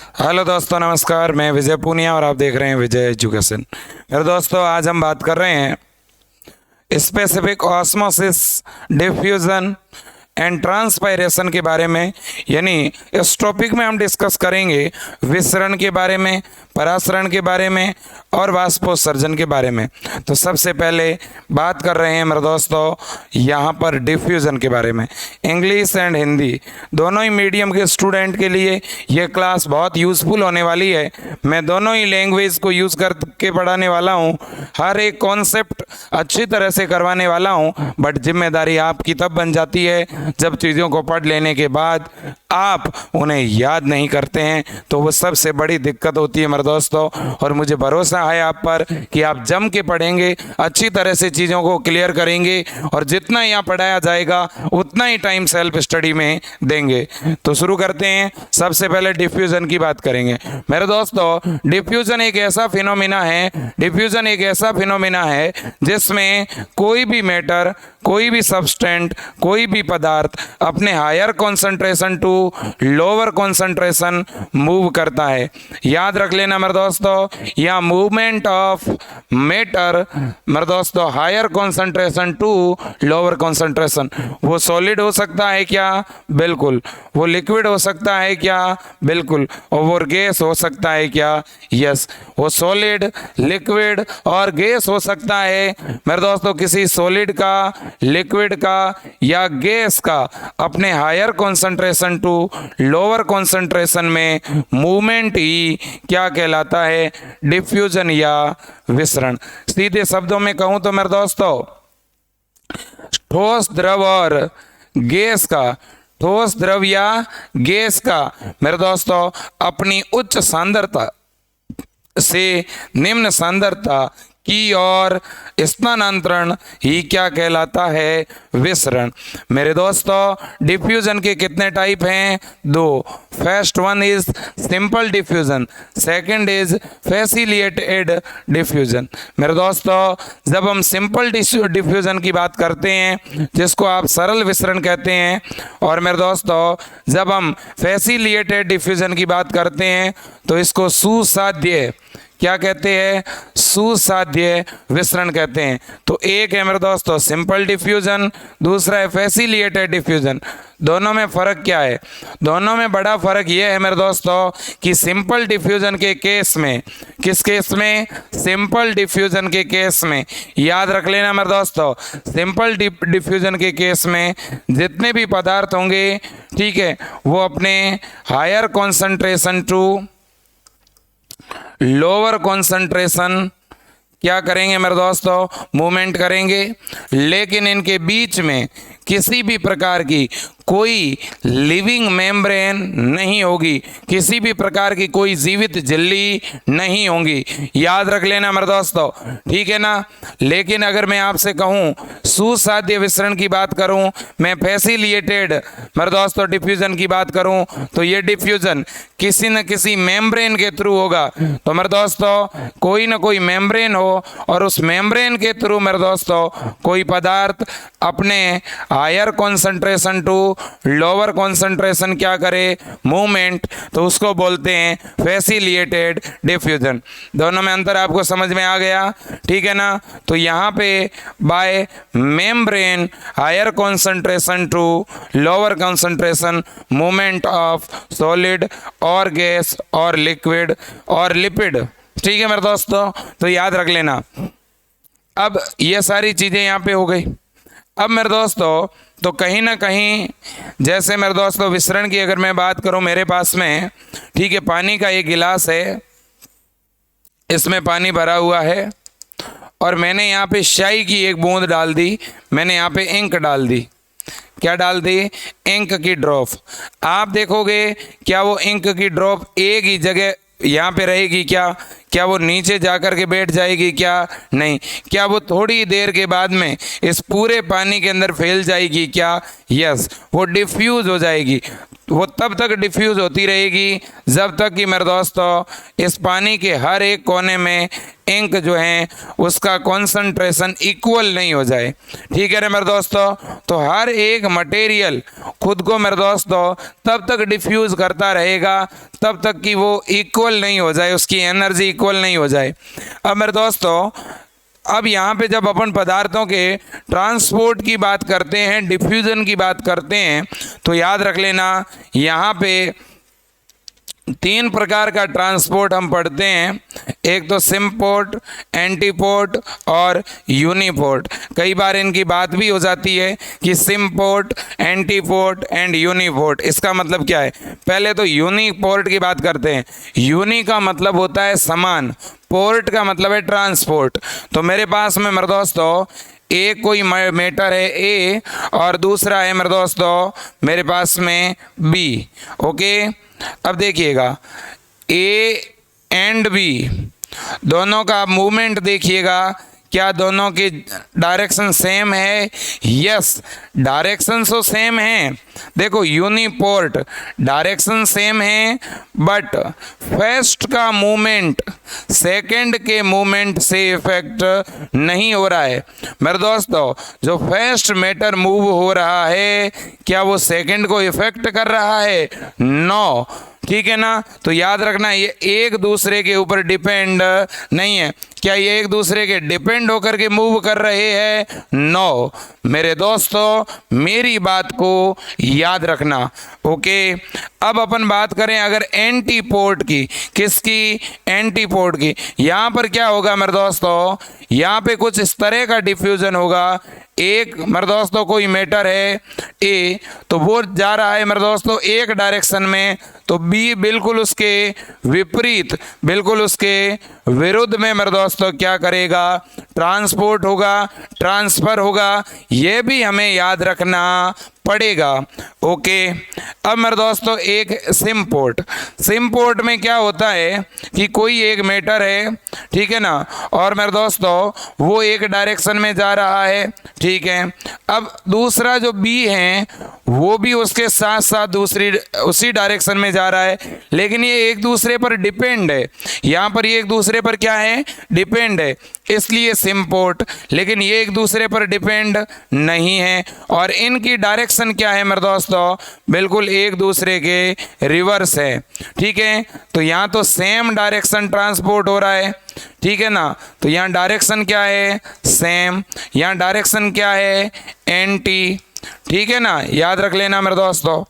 Hello दोस्तों, नमस्कार। मैं विजय पूनिया और आप देख रहे हैं विजय एजुकेशन। मेरे दोस्तों, आज हम बात कर रहे हैं specific osmosis, diffusion and transpiration के बारे में। यानी इस टॉपिक में हम डिस्कस करेंगे विसरण के बारे में, परासरण के बारे में और वाष्पोत्सर्जन के बारे में। तो सबसे पहले बात कर रहे हैं मेरे दोस्तों यहाँ पर डिफ्यूज़न के बारे में। इंग्लिश एंड हिंदी दोनों ही मीडियम के स्टूडेंट के लिए ये क्लास बहुत यूज़फुल होने वाली है। मैं दोनों ही लैंग्वेज को यूज़ करके पढ़ाने वाला हूँ, हर एक कॉन्सेप्ट अच्छी तरह से करवाने वाला हूँ। बट जिम्मेदारी आपकी तब बन जाती है जब चीज़ों को पढ़ लेने के बाद आप उन्हें याद नहीं करते हैं, तो वो सबसे बड़ी दिक्कत होती है मेरे दोस्तों। और मुझे भरोसा है आप पर कि आप जम के पढ़ेंगे, अच्छी तरह से चीज़ों को क्लियर करेंगे और जितना यहाँ पढ़ाया जाएगा उतना ही टाइम सेल्फ स्टडी में देंगे। तो शुरू करते हैं। सबसे पहले डिफ्यूज़न की बात करेंगे मेरे दोस्तों। डिफ्यूज़न एक ऐसा फिनोमिना है जिसमें कोई भी मैटर, कोई भी सब्सटेंट, कोई भी पदार्थ अपने higher concentration to lower concentration move करता है। याद रख लेना मेरे दोस्तों, या मूवमेंट ऑफ मैटर मेरे दोस्तों higher concentration to lower concentration. वो सॉलिड हो सकता है क्या? बिल्कुल। वो लिक्विड हो सकता है क्या? बिल्कुल। और वो गैस हो सकता है क्या? यस। वो सॉलिड, लिक्विड और गैस हो सकता है मेरे दोस्तों। किसी सॉलिड का, लिक्विड का या गैस का अपने higher concentration to lower concentration में मूवमेंट ही क्या कहलाता है? डिफ्यूजन या विसरण। सीधे शब्दों में कहूं तो मेरे दोस्तों, ठोस द्रव और गैस का, ठोस द्रव या गैस का मेरे दोस्तों अपनी उच्च सांद्रता से निम्न सांद्रता की और स्थानांतरण ही क्या कहलाता है? विसरण। मेरे दोस्तों, डिफ्यूजन के कितने टाइप हैं? दो। First one is simple diffusion, second is facilitated diffusion. मेरे दोस्तों, जब हम सिंपल डिफ्यूजन की बात करते हैं जिसको आप सरल विसरण कहते हैं, और मेरे दोस्तों जब हम फैसिलिटेटेड डिफ्यूजन की बात करते हैं तो इसको सुसाध्य क्या कहते हैं? सुसाध्य विसरण कहते हैं। तो एक है मेरे दोस्तों सिंपल डिफ्यूजन, दूसरा है फैसिलिटेटेड डिफ्यूजन। दोनों में फ़र्क क्या है? दोनों में बड़ा फ़र्क यह है मेरे दोस्तों कि सिंपल डिफ्यूजन के केस में, किस केस में? सिंपल डिफ्यूजन के केस में याद रख लेना मेरे दोस्तों, सिंपल डिफ्यूजन के केस में जितने भी पदार्थ होंगे, ठीक है, वो अपने higher concentration to lower concentration क्या करेंगे मेरे दोस्तों? मूवमेंट करेंगे। लेकिन इनके बीच में किसी भी प्रकार की कोई लिविंग मेम्ब्रेन नहीं होगी, किसी भी प्रकार की कोई जीवित झिल्ली नहीं होंगी। याद रख लेना मेरे दोस्तों, ठीक है ना। लेकिन अगर मैं आपसे कहूँ सुसाध्य विसरण की बात करूँ, मैं फैसिलिटेटेड मेरे दोस्तों डिफ्यूजन की बात करूँ, तो ये डिफ्यूजन किसी न किसी मेम्ब्रेन के थ्रू होगा। तो मेरे दोस्तों कोई ना कोई मेम्ब्रेन हो और उस मेम्ब्रेन के थ्रू मेरे दोस्तों कोई पदार्थ अपने higher concentration to lower concentration क्या करे? मूवमेंट, तो उसको बोलते हैं फैसिलिटेटेड डिफ्यूजन। दोनों में अंतर आपको समझ में आ गया, ठीक है ना। तो यहाँ पे by membrane higher concentration to lower concentration movement of solid और गैस और लिक्विड और लिपिड, ठीक है मेरे दोस्तों। तो याद रख लेना। अब ये सारी चीज़ें यहाँ पे हो गई। अब मेरे दोस्तों तो कहीं ना कहीं जैसे मेरे दोस्तों विसरण की अगर मैं बात करूं, मेरे पास में, ठीक है, पानी का एक गिलास है, इसमें पानी भरा हुआ है और मैंने यहाँ पे स्याही की एक बूंद डाल दी, मैंने यहाँ पे इंक डाल दी। क्या डाल दी? इंक की ड्रॉप। आप देखोगे क्या वो इंक की ड्रॉप एक ही जगह यहाँ पे रहेगी क्या? क्या वो नीचे जाकर के बैठ जाएगी क्या? नहीं। क्या वो थोड़ी देर के बाद में इस पूरे पानी के अंदर फैल जाएगी क्या? यस, वो डिफ्यूज़ हो जाएगी। वो तब तक डिफ्यूज़ होती रहेगी जब तक कि मेरे दोस्तों इस पानी के हर एक कोने में इंक जो है उसका कॉन्सेंट्रेशन इक्वल नहीं हो जाए, ठीक है ना मेरे दोस्तों। तो हर एक मटेरियल खुद को मेरे दोस्तों तब तक डिफ्यूज करता रहेगा तब तक कि वो इक्वल नहीं हो जाए, उसकी एनर्जी इक्वल नहीं हो जाए। अब मेरे दोस्तों अब यहाँ पे जब अपन पदार्थों के ट्रांसपोर्ट की बात करते हैं, डिफ्यूजन की बात करते हैं, तो याद रख लेना यहाँ पे 3 प्रकार का ट्रांसपोर्ट हम पढ़ते हैं। एक तो सिम्पोर्ट, एंटीपोर्ट और यूनिपोर्ट। कई बार इनकी बात भी हो जाती है कि सिम्पोर्ट, एंटीपोर्ट एंड यूनिपोर्ट। इसका मतलब क्या है? पहले तो यूनिपोर्ट की बात करते हैं। यूनि का मतलब होता है समान, पोर्ट का मतलब है ट्रांसपोर्ट। तो मेरे पास में मेरे दोस्तों एक कोई मैटर है ए और दूसरा है मेरे दोस्तों मेरे पास में बी। ओके, अब देखिएगा ए एंड बी दोनों का मूवमेंट देखिएगा, क्या दोनों की डायरेक्शन सेम है? यस, डायरेक्शन तो सेम है। देखो यूनिपोर्ट डायरेक्शन सेम है बट फर्स्ट का मूवमेंट सेकंड के मूवमेंट से इफेक्ट नहीं हो रहा है। मेरे दोस्तों जो फर्स्ट मैटर मूव हो रहा है क्या वो सेकंड को इफेक्ट कर रहा है? नो, ठीक है ना। तो याद रखना ये एक दूसरे के ऊपर डिपेंड नहीं है। क्या ये एक दूसरे के डिपेंड होकर के मूव कर रहे हैं? नो मेरे दोस्तों, मेरी बात को याद रखना। ओके, अब अपन बात करें अगर एंटीपोर्ट की। किसकी? एंटीपोर्ट की। यहाँ पर क्या होगा मेरे दोस्तों, यहाँ पे कुछ इस तरह का डिफ्यूजन होगा। एक मेरे दोस्तों कोई मैटर है ए, तो वो जा रहा है मेरे दोस्तों एक डायरेक्शन में, तो बी बिल्कुल उसके विपरीत, बिल्कुल उसके विरुद्ध में मेरे दोस्तों क्या करेगा? ट्रांसपोर्ट होगा, ट्रांसफर होगा। ये भी हमें याद रखना पड़ेगा। ओके, अब मेरे दोस्तों एक सिम्पोर्ट। सिम्पोर्ट में क्या होता है कि कोई एक मैटर है, ठीक है ना, और मेरे दोस्तों वो एक डायरेक्शन में जा रहा है, ठीक है। अब दूसरा जो बी है वो भी उसके साथ साथ दूसरी उसी डायरेक्शन में जा रहा है, लेकिन ये एक दूसरे पर डिपेंड है। यहाँ पर ये एक दूसरे पर क्या है? डिपेंड है, इसलिए सिम्पोर्ट। लेकिन ये एक दूसरे पर डिपेंड नहीं है और इनकी डायरेक्शन क्या है मेरे दोस्तों? बिल्कुल एक दूसरे के रिवर्स है, ठीक है। तो यहाँ तो सेम डायरेक्शन ट्रांसपोर्ट हो रहा है, ठीक है ना। तो यहाँ डायरेक्शन क्या है? सेम। यहाँ डायरेक्शन क्या है? एंटी, ठीक है ना, याद रख लेना मेरे दोस्तों।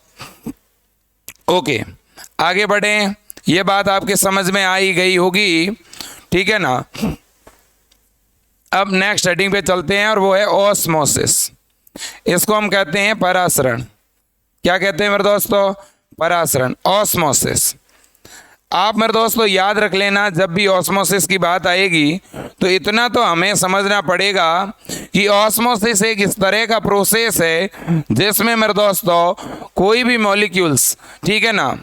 ओके, आगे बढ़ें। ये बात आपके समझ में आई गई होगी, ठीक है ना। अब नेक्स्ट हेडिंग पे चलते हैं और वो है ऑस्मोसिस। इसको हम कहते हैं परासरण। क्या कहते हैं मेरे दोस्तों? परासरण, ऑस्मोसिस। आप मेरे दोस्तों याद रख लेना, जब भी ऑस्मोसिस की बात आएगी तो इतना तो हमें समझना पड़ेगा कि ऑस्मोसिस एक इस तरह का प्रोसेस है जिसमें मेरे दोस्तों कोई भी मॉलिक्यूल्स, ठीक है ना,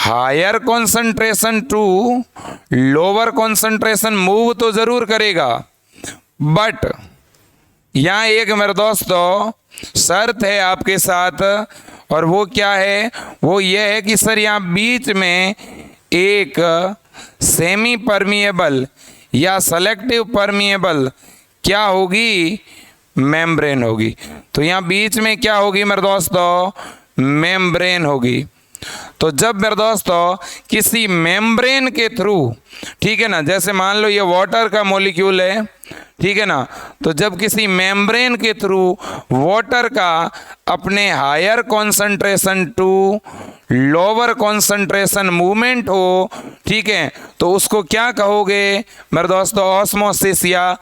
higher concentration to lower concentration move तो जरूर करेगा, बट यहाँ एक मेरे दोस्तों शर्त है आपके साथ, और वो क्या है? वो ये है कि सर यहाँ बीच में एक सेमी परमिएबल या सेलेक्टिव परमिएबल क्या होगी? मेम्ब्रेन होगी। तो यहाँ बीच में क्या होगी मेरे दोस्तों? मेम्ब्रेन होगी। तो जब मेरे दोस्तों किसी मेम्ब्रेन के थ्रू, ठीक है ना, जैसे मान लो ये वाटर का मॉलिक्यूल है, ठीक है ना, तो जब किसी मेम्ब्रेन के थ्रू वाटर का अपने higher concentration to lower concentration movement हो, ठीक है, तो उसको क्या कहोगे मेरे दोस्तों? ऑस्मोसिस या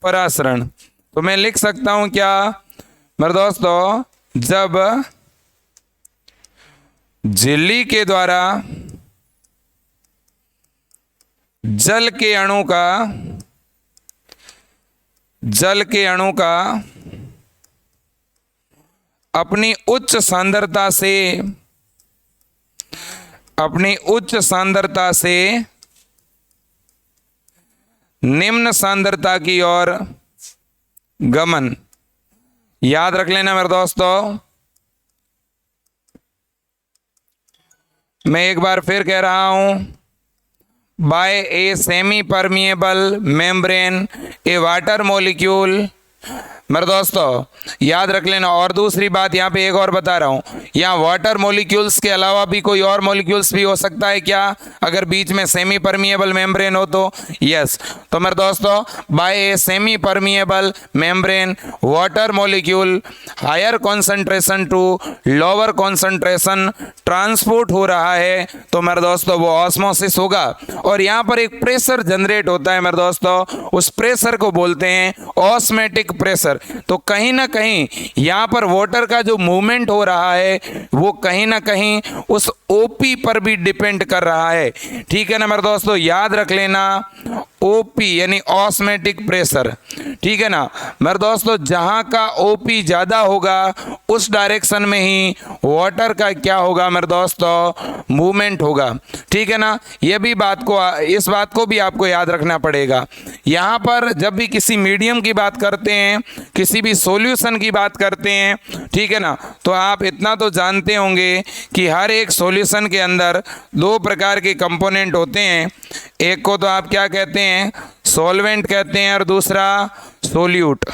परासरण। तो मैं लिख सकता हूं क्या मेरे दोस्तों? जब झिल्ली के द्वारा जल के अणु का अपनी उच्च सांद्रता से निम्न सांद्रता की ओर गमन। याद रख लेना मेरे दोस्तों, मैं एक बार फिर कह रहा हूं, by a semi permeable membrane a water molecule मेरे दोस्तों याद रख लेना। और दूसरी बात यहाँ पे एक और बता रहा हूँ, यहाँ वाटर मॉलिक्यूल्स के अलावा भी कोई और मॉलिक्यूल्स भी हो सकता है क्या, अगर बीच में सेमी परमिएबल मेम्ब्रेन हो तो? यस। तो मेरे दोस्तों by a semi permeable membrane water molecule higher concentration to lower concentration transport हो रहा है, तो मेरे दोस्तों वो ऑस्मोसिस होगा। और यहाँ पर एक प्रेशर जनरेट होता है मेरे दोस्तों, उस प्रेशर को बोलते हैं ऑस्मेटिक प्रेशर। तो कहीं ना कहीं यहाँ पर वाटर का जो मूवमेंट हो रहा है वो कहीं ना कहीं उस ओपी पर भी डिपेंड कर रहा है। ठीक है ना मेरे दोस्तों, याद रख लेना ओपी यानी ऑस्मेटिक प्रेशर। ठीक है ना मेरे दोस्तों, जहाँ का ओपी ज़्यादा होगा उस डायरेक्शन में ही वाटर का क्या होगा मेरे दोस्तों, मूवमेंट होगा। ठीक है ना, ये भी इस बात को भी आपको याद रखना पड़ेगा। यहाँ पर जब भी किसी मीडियम की बात करते हैं, किसी भी सॉल्यूशन की बात करते हैं, ठीक है ना, तो आप इतना तो जानते होंगे कि हर एक सॉल्यूशन के अंदर दो प्रकार के कंपोनेंट होते हैं। एक को तो आप क्या कहते हैं, सॉल्वेंट कहते हैं, और दूसरा सोल्यूट।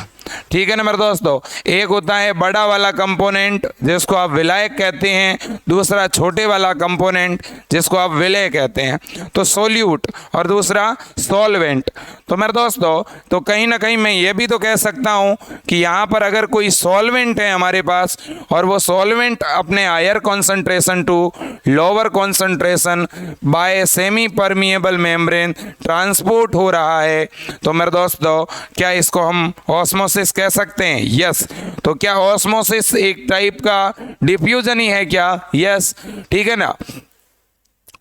ठीक है ना मेरे दोस्तों, एक होता है बड़ा वाला कंपोनेंट जिसको आप विलायक कहते हैं, दूसरा छोटे वाला कंपोनेंट जिसको आप विलय कहते हैं, तो सोल्यूट, और दूसरा सॉल्वेंट। तो मेरे दोस्तों तो कहीं ना कहीं मैं ये भी तो कह सकता हूँ कि यहाँ पर अगर कोई सॉल्वेंट है हमारे पास और वो सॉल्वेंट अपने higher concentration to lower concentration by semi permeable membrane transport हो रहा है, तो मेरे दोस्तों क्या इसको हम ऑस्मोसिस कह सकते हैं? यस। तो क्या ऑस्मोसिस एक टाइप का डिफ्यूजन ही है क्या? यस। ठीक है ना,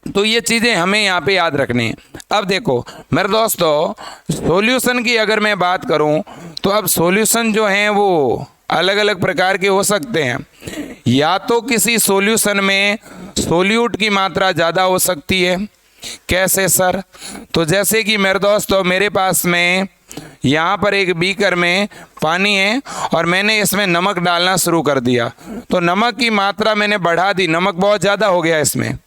तो ये चीज़ें हमें यहाँ पे याद रखनी है। अब देखो मेरे दोस्तों, सॉल्यूशन की अगर मैं बात करूँ तो अब सॉल्यूशन जो हैं वो अलग अलग प्रकार के हो सकते हैं। या तो किसी सॉल्यूशन में सोल्यूट की मात्रा ज़्यादा हो सकती है। कैसे सर? तो जैसे कि मेरे दोस्तों मेरे पास में यहाँ पर एक बीकर में पानी है और मैंने इसमें नमक डालना शुरू कर दिया, तो नमक की मात्रा मैंने बढ़ा दी, नमक बहुत ज़्यादा हो गया इसमें।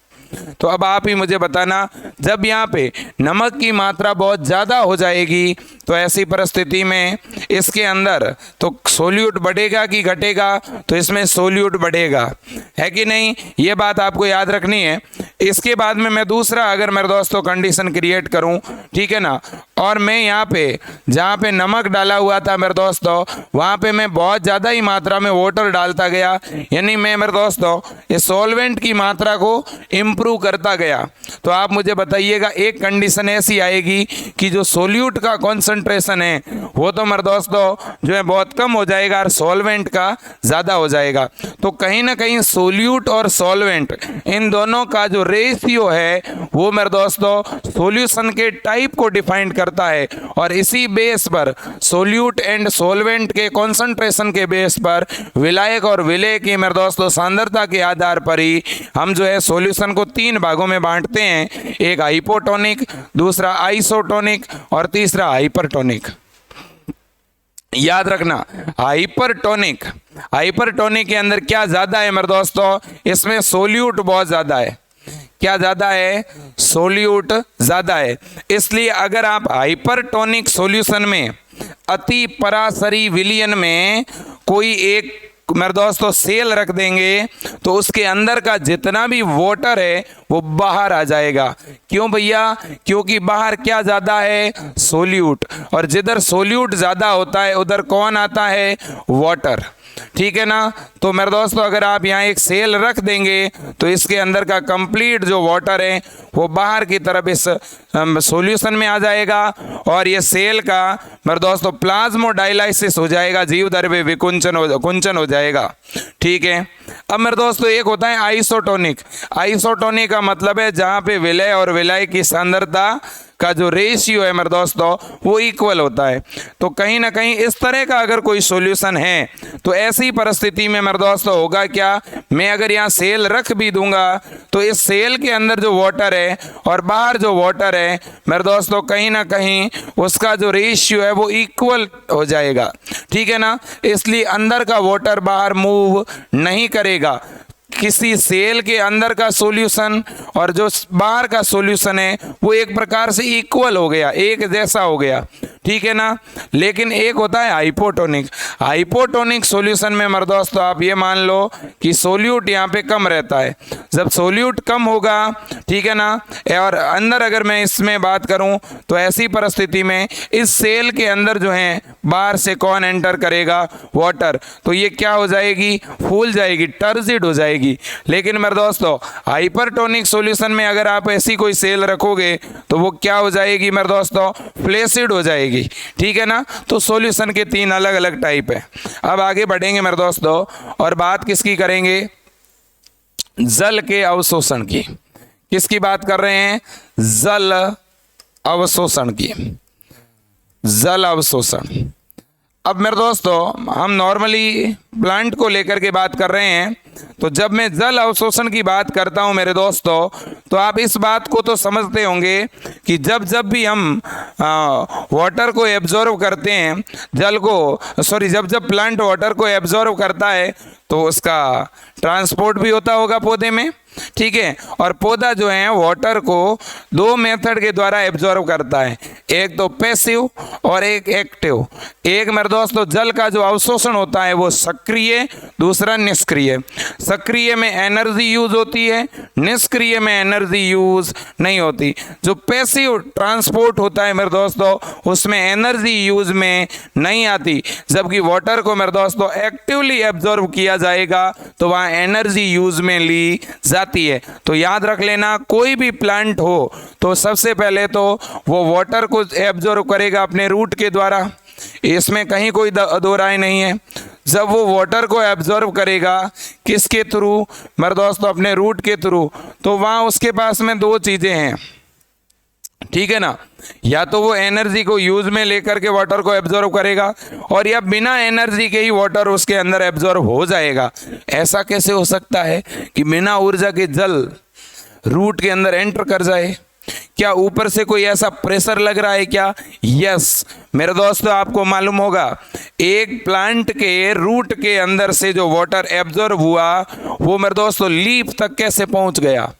तो अब आप ही मुझे बताना, जब यहाँ पे नमक की मात्रा बहुत ज़्यादा हो जाएगी तो ऐसी परिस्थिति में इसके अंदर तो सोल्यूट बढ़ेगा कि घटेगा? तो इसमें सोल्यूट बढ़ेगा, है कि नहीं? ये बात आपको याद रखनी है। इसके बाद में मैं दूसरा अगर मेरे दोस्तों कंडीशन क्रिएट करूं, ठीक है ना, और मैं यहाँ पे जहाँ पे नमक डाला हुआ था मेरे दोस्तों वहाँ पे मैं बहुत ज़्यादा ही मात्रा में वाटर डालता गया, यानी मैं मेरे दोस्तों इस सॉल्वेंट की मात्रा को इम्प्रूव करता गया, तो आप मुझे बताइएगा एक कंडीशन ऐसी आएगी कि जो सोल्यूट का कॉन्सेंट्रेशन है वो तो मेरे दोस्तों जो है बहुत कम हो जाएगा और सॉल्वेंट का ज़्यादा हो जाएगा। तो कहीं ना कहीं सोल्यूट और सॉल्वेंट इन दोनों का जो रेशियो है वो मेरे दोस्तों सॉल्यूशन के टाइप को डिफाइन करता है, और इसी बेस पर सोल्यूट एंड सॉल्वेंट के कॉन्सेंट्रेशन के बेस पर विलायक और विलेय की मेरे दोस्तों सांद्रता के आधार पर ही हम जो है सॉल्यूशन को तीन भागों में बांटते हैं, एक हाइपोटोनिक, दूसरा आइसोटोनिक और तीसरा हाइपरटोनिक। याद रखना हाइपरटोनिक के अंदर क्या ज्यादा है मेरे दोस्तों, इसमें सोल्यूट बहुत ज्यादा है। क्या ज्यादा है? सोल्यूट ज्यादा है। इसलिए अगर आप हाइपरटोनिक सॉल्यूशन में अति परासरी विलयन में कोई एक मेरे दोस्तों सेल रख देंगे तो उसके अंदर का जितना भी वाटर है वो बाहर आ जाएगा। क्यों भैया? क्योंकि बाहर क्या ज़्यादा है? सोल्यूट, और जिधर सोल्यूट ज़्यादा होता है उधर कौन आता है? वाटर। ठीक है ना, तो मेरे दोस्तों अगर आप यहाँ एक सेल रख देंगे तो इसके अंदर का कंप्लीट जो वाटर है वो बाहर की तरफ इस सॉल्यूशन में आ जाएगा, और ये सेल का मेरे दोस्तों प्लाज्मोडायलाइसिस हो जाएगा, जीव द्रव्य विकुंचन हो जाएगा। ठीक है, अब मेरे दोस्तों एक होता है आइसोटोनिक। आइसोटोनिक का मतलब है जहाँ पे विलय और विलय की सांद्रता का जो रेशियो है मेरे दोस्तों वो इक्वल होता है। तो कहीं ना कहीं इस तरह का अगर कोई सॉल्यूशन है तो ऐसी परिस्थिति में मेरे दोस्तों होगा क्या, मैं अगर यहाँ सेल रख भी दूंगा तो इस सेल के अंदर जो वाटर है और बाहर जो वाटर है मेरे दोस्तों कहीं ना कहीं उसका जो रेशियो है वो इक्वल हो जाएगा। ठीक है ना, इसलिए अंदर का वाटर बाहर मूव नहीं करेगा। किसी सेल के अंदर का सॉल्यूशन और जो बाहर का सॉल्यूशन है वो एक प्रकार से इक्वल हो गया, एक जैसा हो गया। ठीक है ना। लेकिन एक होता है हाइपोटोनिक। हाइपोटोनिक सॉल्यूशन में मेरे दोस्तों आप ये मान लो कि सोल्यूट यहाँ पे कम रहता है। जब सोल्यूट कम होगा, ठीक है ना, और अंदर अगर मैं इसमें बात करूं तो ऐसी परिस्थिति में इस सेल के अंदर जो है बाहर से कौन एंटर करेगा? वाटर। तो ये क्या हो जाएगी? फूल जाएगी, टर्जिड हो जाएगी। लेकिन मेरे दोस्तों हाइपरटोनिक सॉल्यूशन में अगर आप ऐसी कोई सेल रखोगे तो वो क्या हो जाएगी मेरे दोस्तों? फ्लैसिड हो जाएगी, ठीक है ना। तो सॉल्यूशन के 3 अलग अलग टाइप है। अब आगे बढ़ेंगे मेरे दोस्तों और बात किसकी करेंगे? जल के अवशोषण की। किसकी बात कर रहे हैं? जल अवशोषण की। जल अवशोषण। अब मेरे दोस्तों हम नॉर्मली प्लांट को लेकर के बात कर रहे हैं, तो जब मैं जल अवशोषण की बात करता हूं मेरे दोस्तों, तो आप इस बात को तो समझते होंगे कि जब जब भी हम वाटर को एब्जॉर्व करते हैं, जब जब प्लांट वाटर को एब्जॉर्व करता है तो उसका ट्रांसपोर्ट भी होता होगा पौधे में, ठीक है। और पौधा जो है वाटर को 2 मेथड के द्वारा एब्जॉर्व करता है, एक तो पैसिव और एक एक्टिव। एक मेरे दोस्तों जल का जो अवशोषण होता है वो सक्रिय, दूसरा निष्क्रिय। सक्रिय में एनर्जी यूज होती है, निष्क्रिय में एनर्जी यूज नहीं होती। जो पैसिव ट्रांसपोर्ट होता है मेरे दोस्तों उसमें एनर्जी यूज में नहीं आती, जबकि वाटर को मेरे दोस्तों एक्टिवली एब्जॉर्व किया जाएगा तो वहाँ एनर्जी यूज में ली जाती है। तो याद रख लेना, कोई भी प्लांट हो तो सबसे पहले तो वो वाटर को एब्जॉर्व करेगा अपने रूट के द्वारा, इसमें कहीं कोई दो राय नहीं है। जब वो वाटर को एब्जॉर्व करेगा किसके थ्रू मेरे दोस्तों? अपने रूट के थ्रू। तो वहाँ उसके पास में 2 चीज़ें हैं, ठीक है ना। या तो वो एनर्जी को यूज में लेकर के वाटर को एब्जॉर्व करेगा, और या बिना एनर्जी के ही वाटर उसके अंदर एब्जॉर्व हो जाएगा। ऐसा कैसे हो सकता है कि बिना ऊर्जा के जल रूट के अंदर एंटर कर जाए? क्या ऊपर से कोई ऐसा प्रेशर लग रहा है क्या? यस मेरे दोस्तों, आपको मालूम होगा एक प्लांट के रूट के अंदर से जो वाटर एब्जॉर्व हुआ वो मेरे दोस्तों लीफ तक कैसे पहुंच गया?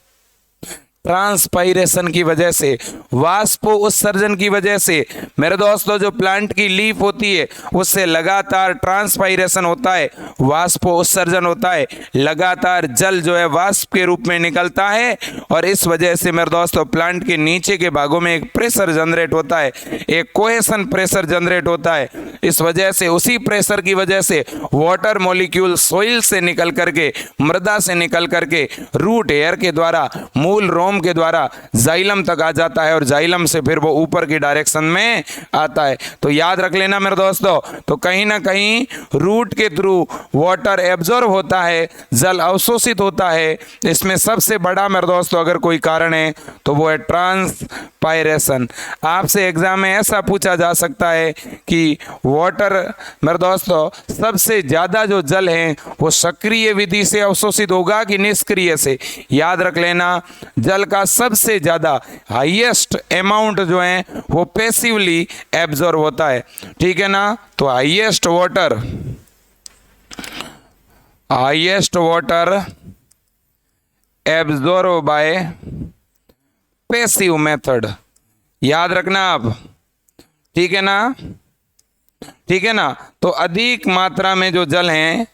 ट्रांसपायरेशन की वजह से, वाष्प उत्सर्जन की वजह से। मेरे दोस्तों जो प्लांट की लीफ होती है उससे लगातार ट्रांसपायरेशन होता है, वाष्प उत्सर्जन होता है, लगातार जल जो है वाष्प के रूप में निकलता है, और इस वजह से मेरे दोस्तों प्लांट के नीचे के भागों में एक प्रेशर जनरेट होता है, एक कोहेशन प्रेशर जनरेट होता है। इस वजह से, उसी प्रेशर की वजह से वाटर मॉलिक्यूल सोइल से निकल करके, मृदा से निकल करके रूट हेयर के द्वारा, मूल रोम के द्वारा जाइलम तक आ जाता है, और जाइलम से फिर वो ऊपर की डायरेक्शन में आता है। तो याद रख लेना मेरे दोस्तों, तो कहीं ना कहीं रूट के थ्रू वाटर एब्जॉर्ब होता है, जल अवशोषित होता है। इसमें सबसे बड़ा मेरे दोस्तों अगर कोई कारण है तो वो है ट्रांसपायरेशन। आपसे एग्जाम में ऐसा पूछा जा सकता है कि वाटर मेरे दोस्तों सबसे ज्यादा जो जल है वो सक्रिय विधि से अवशोषित होगा कि निष्क्रिय से? याद रख लेना, जल का सबसे ज्यादा हाईएस्ट अमाउंट जो है वो पैसिवली एब्जॉर्ब होता है, ठीक है ना। तो highest water absorb by passive method, याद रखना आप, ठीक है ना, ठीक है ना। तो अधिक मात्रा में जो जल है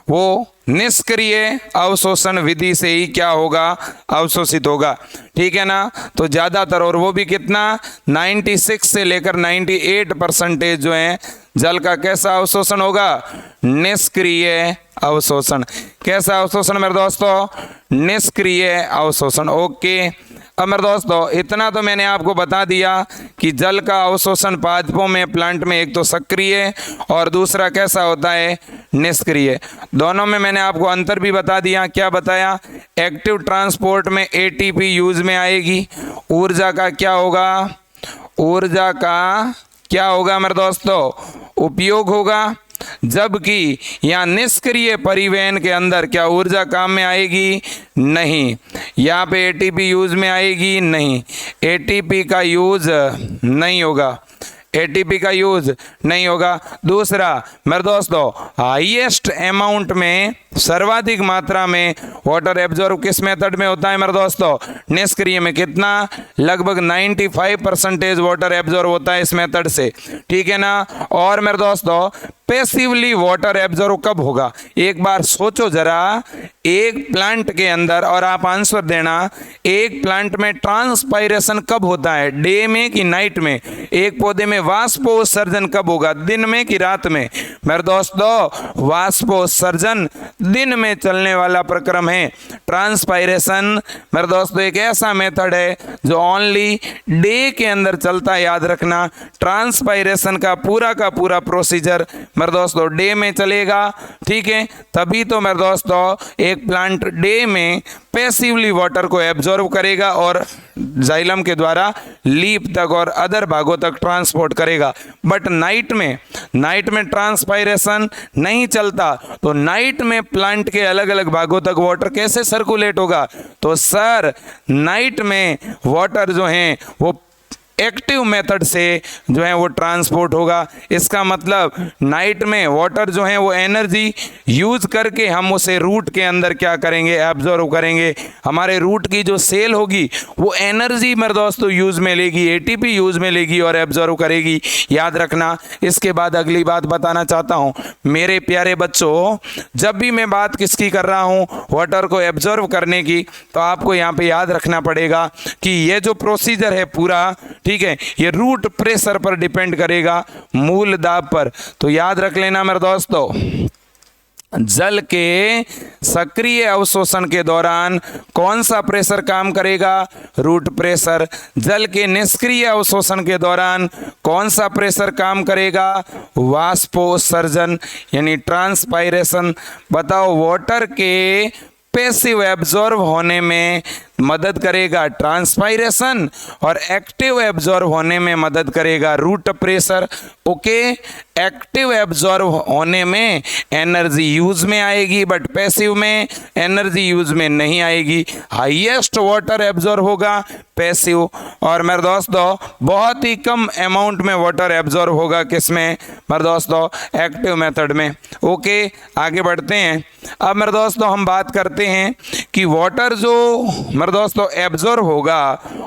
वो निष्क्रिय अवशोषण विधि से ही क्या होगा? अवशोषित होगा, ठीक है ना। तो ज़्यादातर, और वो भी कितना, 96 से लेकर 98% जो है जल का कैसा अवशोषण होगा? निष्क्रिय अवशोषण। कैसा अवशोषण मेरे दोस्तों? निष्क्रिय अवशोषण। ओके। अब मेरे दोस्तों इतना तो मैंने आपको बता दिया कि जल का अवशोषण पादपों में, प्लांट में एक तो सक्रिय और दूसरा कैसा होता है? निष्क्रिय। दोनों में मैंने आपको अंतर भी बता दिया। क्या बताया? एक्टिव ट्रांसपोर्ट में एटीपी यूज में आएगी, ऊर्जा का क्या होगा? ऊर्जा का क्या होगा मेरे दोस्तों? उपयोग होगा। जबकि यहाँ निष्क्रिय परिवहन के अंदर क्या ऊर्जा काम में आएगी? नहीं। यहाँ पे एटीपी यूज में आएगी? नहीं, एटीपी का यूज नहीं होगा। एटीपी का यूज नहीं होगा। दूसरा मेरे दोस्तों, हाईएस्ट अमाउंट में, सर्वाधिक मात्रा में वाटर एब्जॉर्ब किस मेथड में होता है मेरे दोस्तों? निष्क्रिय में। कितना? लगभग 95% वाटर एब्जॉर्ब होता है इस मेथड से, ठीक है ना। और मेरे दोस्तों पैसिवली वाटर एब्जॉर्ब कब होगा? एक बार सोचो जरा, एक प्लांट के अंदर, और आप आंसर देना, एक प्लांट में ट्रांसपायरेशन कब होता है? डे में कि नाइट में? एक पौधे में वाष्पोत्सर्जन कब होगा? दिन में कि रात में? मेरे दोस्तों वाष्पोत्सर्जन दिन में चलने वाला प्रक्रम है। ट्रांसपायरेशन मेरे दोस्तों एक ऐसा मेथड है जो ओनली डे के अंदर चलता है, याद रखना। ट्रांसपायरेशन का पूरा प्रोसीजर मेरे दोस्तों डे में चलेगा, ठीक है। तभी तो मेरे दोस्तों एक प्लांट डे में पैसिवली वाटर को एब्जॉर्ब करेगा और जाइलम के द्वारा लीफ तक और अदर भागों तक ट्रांसपोर्ट करेगा। बट नाइट में ट्रांसपायरेशन नहीं चलता, तो नाइट में प्लांट के अलग अलग भागों तक वाटर कैसे सर्कुलेट होगा? तो सर नाइट में वाटर जो है वो एक्टिव मेथड से जो है वो ट्रांसपोर्ट होगा। इसका मतलब नाइट में वाटर जो है वो एनर्जी यूज करके हम उसे रूट के अंदर क्या करेंगे? एब्जॉर्व करेंगे। हमारे रूट की जो सेल होगी वो एनर्जी मेरे दोस्तों यूज में लेगी, एटीपी यूज में लेगी और एब्जॉर्व करेगी, याद रखना। इसके बाद अगली बात बताना चाहता हूँ मेरे प्यारे बच्चों, जब भी मैं बात किसकी कर रहा हूँ? वाटर को एब्जॉर्व करने की, तो आपको यहाँ पे याद रखना पड़ेगा कि ये जो प्रोसीजर है पूरा, ठीक है, ये रूट प्रेशर पर डिपेंड करेगा, मूल दाब पर। तो याद रख लेना मेरे दोस्तों, जल के सक्रिय अवशोषण के दौरान कौन सा प्रेशर काम करेगा? Root pressure. जल के निष्क्रिय अवशोषण के दौरान कौन सा प्रेशर काम करेगा? वाष्पोत्सर्जन यानी ट्रांसपायरेशन। बताओ, वाटर के पैसिव एब्जॉर्ब होने में मदद करेगा ट्रांसपायरेशन और एक्टिव एब्जॉर्ब होने में मदद करेगा root pressure. Okay, active absorb होने में एनर्जी यूज में आएगी, बट पैसिव में एनर्जी यूज में नहीं आएगी। हाईएस्ट वाटर एब्जॉर्ब होगा पैसिव, और मेरे दोस्तों बहुत ही कम अमाउंट में वाटर एब्जॉर्ब होगा किसमें? मेरे दोस्तों एक्टिव मेथड में। ओके, आगे बढ़ते हैं। अब मेरे दोस्तों हम बात करते हैं कि वाटर जो मेरे दोस्तों एब्जॉर्ब होगा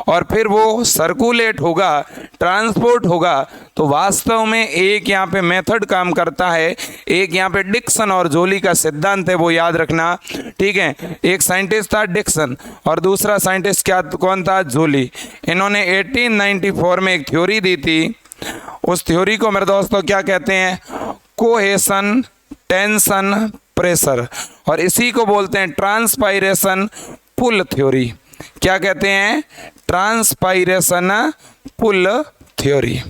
और फिर वो सर्कुलेट होगा, ट्रांसपोर्ट होगा, तो वास्तव में एक यहाँ पे मेथड काम करता है, एक यहाँ पे डिक्सन और जोली का सिद्धांत है, वो याद रखना, ठीक है। एक साइंटिस्ट था डिक्सन और दूसरा साइंटिस्ट कौन था? जोली। इन्होंने 1894 में एक थ्योरी दी थी। उस थ्योरी को मेरे दोस्तों क्या कहते हैं? कोहेशन, टेंशन, प्रेशर, और इसी को बोलते हैं ट्रांसपायरेशन पुल थ्योरी। क्या कहते हैं? Transpiration pull theory.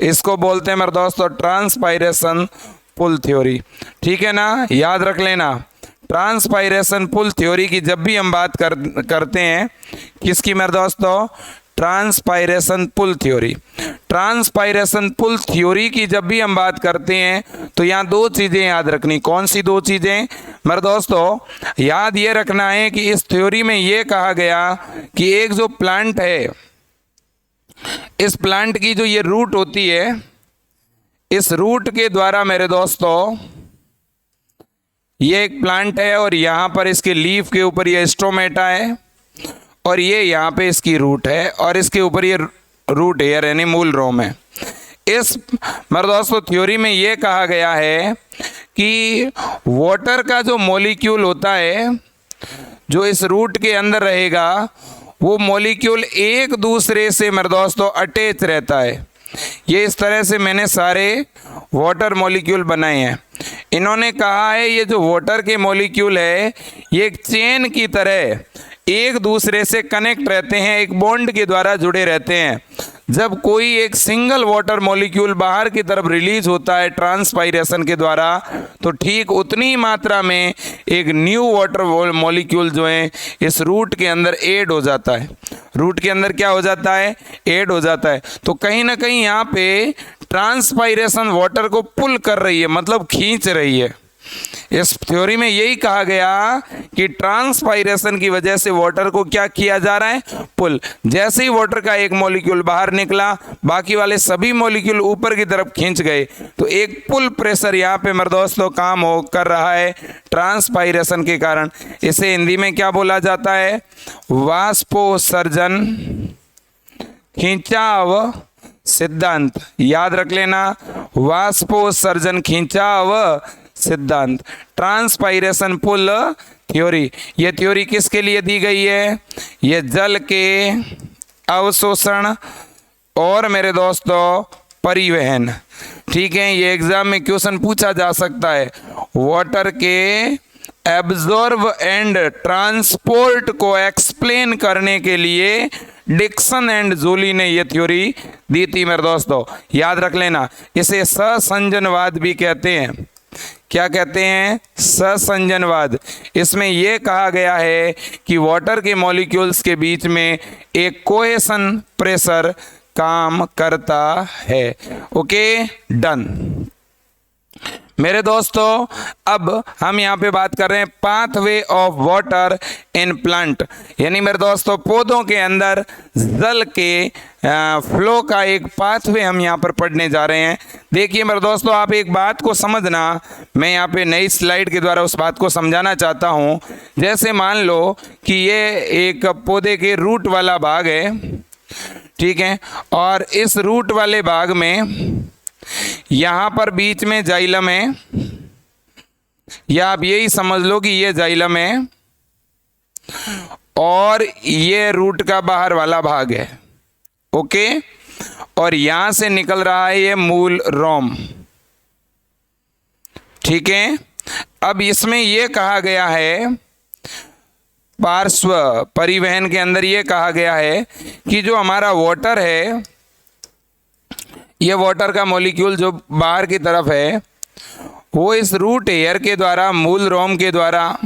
इसको बोलते हैं मेरे दोस्तों ट्रांसपायरेशन पुल थ्योरी, ठीक है ना, याद रख लेना। ट्रांसपायरेशन पुल थ्योरी की जब भी हम बात करते हैं, किसकी मेरे दोस्तों? Transpiration pull theory. Transpiration pull theory की जब भी हम बात करते हैं तो यहाँ दो चीज़ें याद रखनी। कौन सी दो चीज़ें मेरे दोस्तों? याद ये रखना है कि इस थ्योरी में ये कहा गया कि एक जो प्लांट है, इस प्लांट की जो ये रूट होती है, इस रूट के द्वारा मेरे दोस्तों ये एक प्लांट है और यहाँ पर इसके लीफ के ऊपर ये स्टोमेटा है और ये यहाँ पे इसकी रूट है और इसके ऊपर ये रूट हेयर यानी मूल रोम है। इस मेरे दोस्तों थ्योरी में ये कहा गया है कि वाटर का जो मॉलिक्यूल होता है जो इस रूट के अंदर रहेगा, वो मॉलिक्यूल एक दूसरे से मेरे दोस्तों अटैच रहता है। ये इस तरह से मैंने सारे वाटर मॉलिक्यूल बनाए हैं। इन्होंने कहा है ये जो वाटर के मॉलिक्यूल है ये एक चेन की तरह एक दूसरे से कनेक्ट रहते हैं, एक बॉन्ड के द्वारा जुड़े रहते हैं। जब कोई एक सिंगल वाटर मॉलिक्यूल बाहर की तरफ रिलीज होता है ट्रांसपायरेशन के द्वारा, तो ठीक उतनी मात्रा में एक न्यू वाटर मॉलिक्यूल जो है इस रूट के अंदर ऐड हो जाता है। रूट के अंदर क्या हो जाता है? ऐड हो जाता है। तो कहीं ना कहीं यहाँ पे ट्रांसपायरेशन वाटर को पुल कर रही है, मतलब खींच रही है। इस थ्योरी में यही कहा गया कि ट्रांसपायरेशन की वजह से वाटर को क्या किया जा रहा है, पुल। जैसे ही वाटर का एक मॉलिक्यूल बाहर निकला, बाकी वाले सभी मॉलिक्यूल ऊपर की तरफ खींच गए, तो एक पुल प्रेशर यहाँ पे मेरे दोस्तों काम हो कर रहा है ट्रांसपायरेशन के कारण। इसे हिंदी में क्या बोला जाता है, वाष्पोत्सर्जन खिंचाव सिद्धांत। याद रख लेना, वाष्पोत्सर्जन खिंचाव सिद्धांत, ट्रांसपायरेशन पुल थ्योरी। ये थ्योरी किसके लिए दी गई है, ये जल के अवशोषण और मेरे दोस्तों परिवहन। ठीक है, ये एग्जाम में क्वेश्चन पूछा जा सकता है। वाटर के एब्जॉर्ब एंड ट्रांसपोर्ट को एक्सप्लेन करने के लिए डिक्सन एंड जोली ने यह थ्योरी दी थी मेरे दोस्तों, याद रख लेना। इसे सहसंजनवाद भी कहते हैं। क्या कहते हैं, सहसंजनवाद। इसमें यह कहा गया है कि वाटर के मॉलिक्यूल्स के बीच में एक कोहेशन प्रेशर काम करता है। Okay, done. मेरे दोस्तों, अब हम यहाँ पे बात कर रहे हैं pathway of water in plant, यानी मेरे दोस्तों पौधों के अंदर जल के फ्लो का एक पाथवे हम यहाँ पर पढ़ने जा रहे हैं। देखिए मेरे दोस्तों, आप एक बात को समझना, मैं यहाँ पे नई स्लाइड के द्वारा उस बात को समझाना चाहता हूँ। जैसे मान लो कि ये एक पौधे के रूट वाला भाग है, ठीक है, और इस रूट वाले भाग में यहां पर बीच में जाइलम है, या आप यही समझ लो कि ये जाइलम है और ये रूट का बाहर वाला भाग है। ओके, और यहां से निकल रहा है ये मूल रोम। ठीक है, अब इसमें यह कहा गया है, पार्श्व परिवहन के अंदर यह कहा गया है कि जो हमारा वाटर है, ये वाटर का मॉलिक्यूल जो बाहर की तरफ है, वो इस रूट एयर के द्वारा, मूल रोम के द्वारा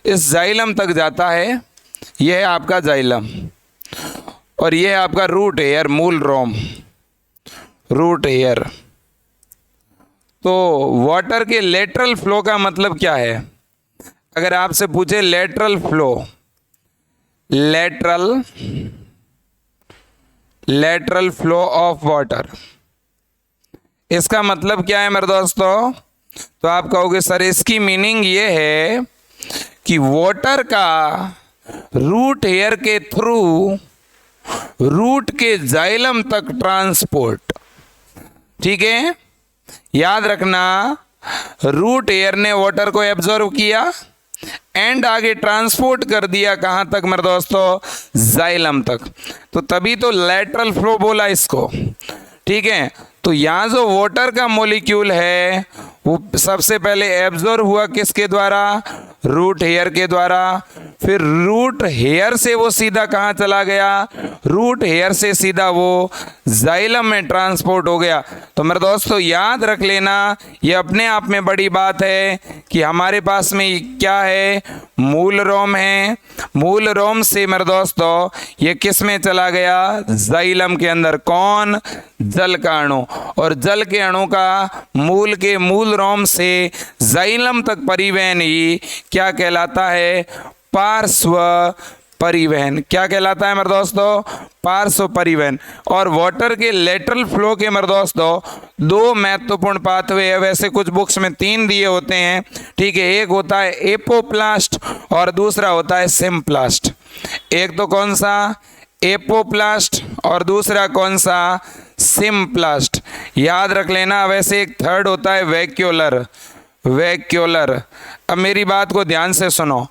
इस जाइलम तक जाता है। यह है आपका जाइलम और यह है आपका रूट एयर, मूल रोम, रूट एयर। तो वाटर के लेटरल फ्लो का मतलब क्या है? अगर आपसे पूछे lateral flow, lateral flow of water, इसका मतलब क्या है मेरे दोस्तों? तो आप कहोगे सर इसकी मीनिंग ये है कि वाटर का रूट हेयर के थ्रू रूट के जाइलम तक ट्रांसपोर्ट। ठीक है, याद रखना, रूट एयर ने वाटर को एब्जॉर्व किया एंड आगे ट्रांसपोर्ट कर दिया कहां तक मेरे दोस्तों? जाइलम तक। तो तभी तो लेटरल फ्लो बोला इसको। ठीक है, तो यहां जो वाटर का मॉलिक्यूल है वो सबसे पहले एब्जॉर्ब हुआ किसके द्वारा? रूट हेयर के द्वारा। फिर रूट हेयर से वो सीधा कहां चला गया? रूट हेयर से सीधा वो जाइलम में ट्रांसपोर्ट हो गया। तो मेरे दोस्तों याद रख लेना, ये अपने आप में बड़ी बात है कि हमारे पास में क्या है? मूल रोम है। मूल रोम से मेरे दोस्तों ये किस में चला गया? जाइलम के अंदर। कौन? जल का अणु। और जल के अणु का मूल के मूल रोम से जाइलम तक परिवहन ही क्या कहलाता है? पार्श्व परिवहन। क्या कहलाता है मेरे दोस्तों? पार्श्व परिवहन। और वाटर के लेटरल फ्लो के मेरे दोस्तों दो महत्वपूर्ण पाथवे है। वैसे कुछ बुक्स में 3 दिए होते हैं। ठीक है, एक होता है एपोप्लास्ट और दूसरा होता है सिम्प्लास्ट। एक तो कौन सा? एपोप्लास्ट और दूसरा कौन सा? सिम्प्लास्ट। याद रख लेना। वैसे एक थर्ड होता है वैक्यूलर। वैक्यूलर। अब मेरी बात को ध्यान से सुनो।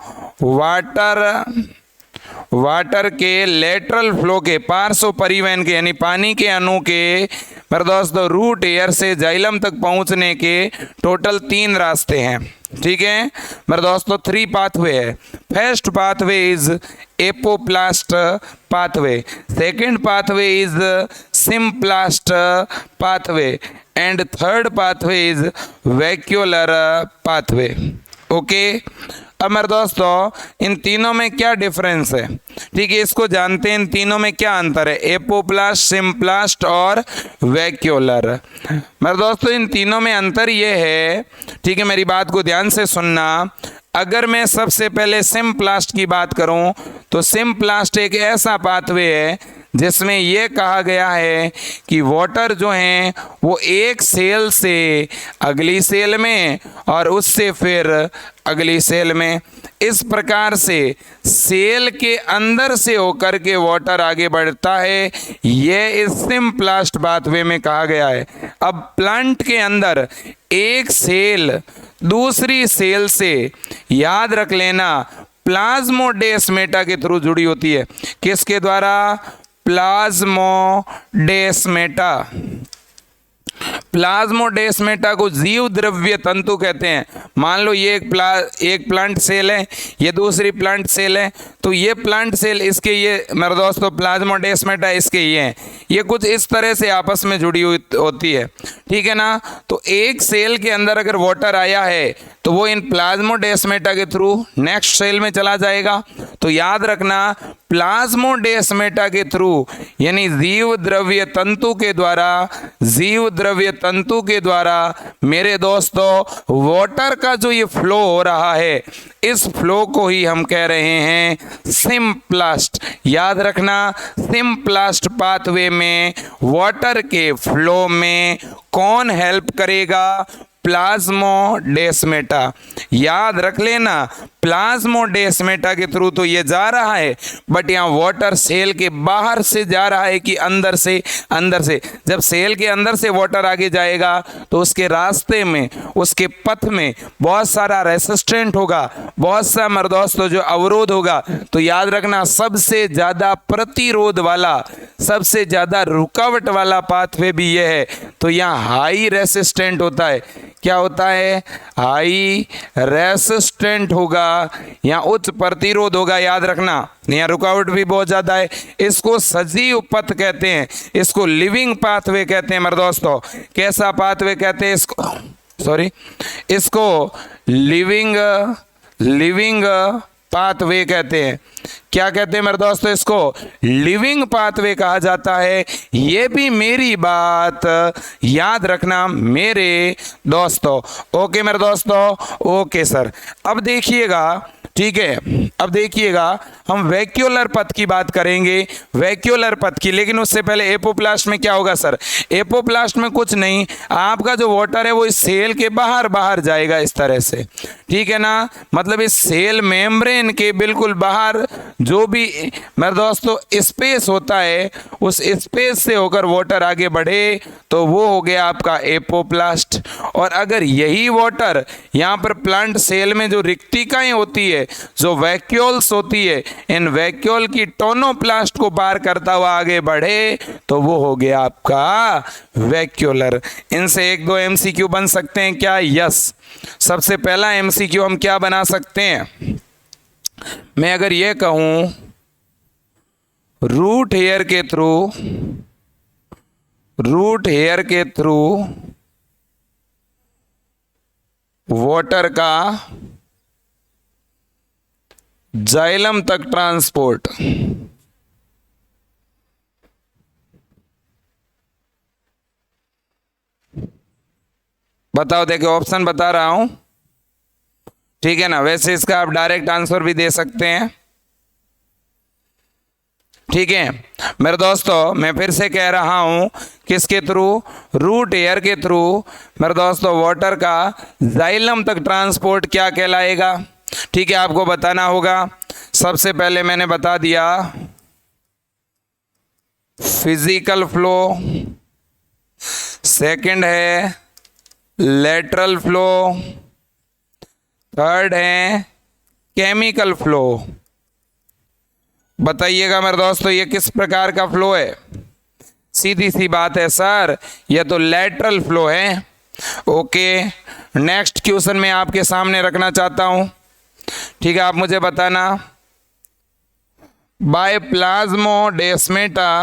वाटर के लेटरल फ्लो के पार्श्व परिवहन के यानी पानी के अणु के मेरे दोस्तों रूट एयर से जाइलम तक पहुंचने के टोटल 3 रास्ते हैं। ठीक है मेरे दोस्तों, 3 पाथवे है। First pathway is apoplast pathway, second pathway is symplast pathway and third pathway is vacuolar pathway. Okay, अब मेरे दोस्तों इन तीनों में क्या डिफरेंस है, ठीक है, इसको जानते हैं। इन तीनों में क्या अंतर है, एपोप्लास्ट, सिम्प्लास्ट और वैक्यूलर। मेरे दोस्तों इन तीनों में अंतर ये है, ठीक है, मेरी बात को ध्यान से सुनना। अगर मैं सबसे पहले सिम्प्लास्ट की बात करूं तो सिम्प्लास्ट एक ऐसा पाथवे है जिसमें यह कहा गया है कि वाटर जो हैं वो एक सेल से अगली सेल में और उससे फिर अगली सेल में, इस प्रकार से सेल के अंदर से होकर के वाटर आगे बढ़ता है। यह इस सिम्प्लास्ट पाथवे में कहा गया है। अब प्लांट के अंदर एक सेल दूसरी सेल से, याद रख लेना, प्लाज्मोडेस्मेटा के थ्रू जुड़ी होती है। किसके द्वारा, प्लाज्मोडेस्मेटा। प्लाज्मोडेस्मेटा को जीव द्रव्य तंतु कहते हैं। मान लो ये एक प्लांट सेल है, ये दूसरी प्लांट सेल है, तो ये प्लांट सेल इसके, ये मेरे दोस्तों प्लाज्मोडेस्मेटा इसके ये हैं, ये कुछ इस तरह से आपस में जुड़ी हुई होती है, ठीक है ना। तो एक सेल के अंदर अगर वाटर आया है तो वो इन प्लाज्मोडेस्मेटा के थ्रू नेक्स्ट सेल में चला जाएगा। तो याद रखना, प्लाज्मोडेस्मेटा के थ्रू यानी जीव द्रव्य तंतु के द्वारा, जीव द्रव्य तंतु के द्वारा मेरे दोस्तों वाटर का जो ये फ्लो हो रहा है, इस फ्लो को ही हम कह रहे हैं सिम्प्लास्ट। याद रखना, सिम्प्लास्ट पाथवे में वाटर के फ्लो में कौन हेल्प करेगा, प्लाज्मोडेस्मेटा। याद रख लेना, प्लाज्मोडेस्मेटा के थ्रू तो ये जा रहा है, बट यहाँ वाटर सेल के बाहर से जा रहा है कि अंदर से, अंदर से। जब सेल के अंदर से वाटर आगे जाएगा तो उसके रास्ते में, उसके पथ में बहुत सारा रेसिस्टेंट होगा, बहुत सा मेरे दोस्तों जो अवरोध होगा। तो याद रखना, सबसे ज़्यादा प्रतिरोध वाला, सबसे ज़्यादा रुकावट वाला पाथवे भी ये है। तो यहाँ हाई रेसिस्टेंट होता है। क्या होता है, हाई रेसिस्टेंट होगा, यहाँ उच्च प्रतिरोध होगा। याद रखना, यहाँ रुकावट भी बहुत ज़्यादा है। इसको सजीव पथ कहते हैं, इसको लिविंग पाथवे कहते हैं मेरे दोस्तों। कैसा पाथवे कहते हैं इसको, सॉरी, इसको लिविंग पाथवे कहते हैं। क्या कहते हैं मेरे दोस्तों, इसको लिविंग पाथवे कहा जाता है। ये भी मेरी बात याद रखना मेरे दोस्तों। ओके मेरे दोस्तों, ओके सर। अब देखिएगा, ठीक है, अब देखिएगा हम वैक्यूलर पथ की बात करेंगे, वैक्यूलर पथ की। लेकिन उससे पहले एपोप्लास्ट में क्या होगा सर, एपोप्लास्ट में कुछ नहीं, आपका जो वाटर है वो इस सेल के बाहर बाहर जाएगा इस तरह से, ठीक है ना। मतलब इस सेल मेम्ब्रेन के बिल्कुल बाहर जो भी मेरे दोस्तों स्पेस होता है, उस स्पेस से होकर वाटर आगे बढ़े तो वो हो गया आपका एपोप्लास्ट। और अगर यही वाटर यहाँ पर प्लांट सेल में जो रिक्तिकाएं होती है, जो वैक्यूल्स होती है, इन वैक्यूल की टोनोप्लास्ट को पार करता हुआ आगे बढ़े तो वो हो गया आपका वैक्यूलर। इनसे एक दो एमसीक्यू बन सकते हैं क्या, यस। सबसे पहला एमसीक्यू हम क्या बना सकते हैं, मैं अगर ये कहूं रूट हेयर के थ्रू वाटर का जाइलम तक ट्रांसपोर्ट, बताओ, देखो ऑप्शन बता रहा हूं, ठीक है ना। वैसे इसका आप डायरेक्ट आंसर भी दे सकते हैं, ठीक है मेरे दोस्तों। मैं फिर से कह रहा हूं, किसके थ्रू, रूट एयर के थ्रू मेरे दोस्तों वाटर का जाइलम तक ट्रांसपोर्ट क्या कहलाएगा, ठीक है, आपको बताना होगा। सबसे पहले मैंने बता दिया फिजिकल फ्लो, सेकंड है लेटरल फ्लो, थर्ड है केमिकल फ्लो। बताइएगा मेरे दोस्तों ये किस प्रकार का फ्लो है। सीधी सी बात है सर, यह तो लेटरल फ्लो है। ओके, नेक्स्ट क्वेश्चन मैं आपके सामने रखना चाहता हूं, ठीक है, आप मुझे बताना, by plasmodesmata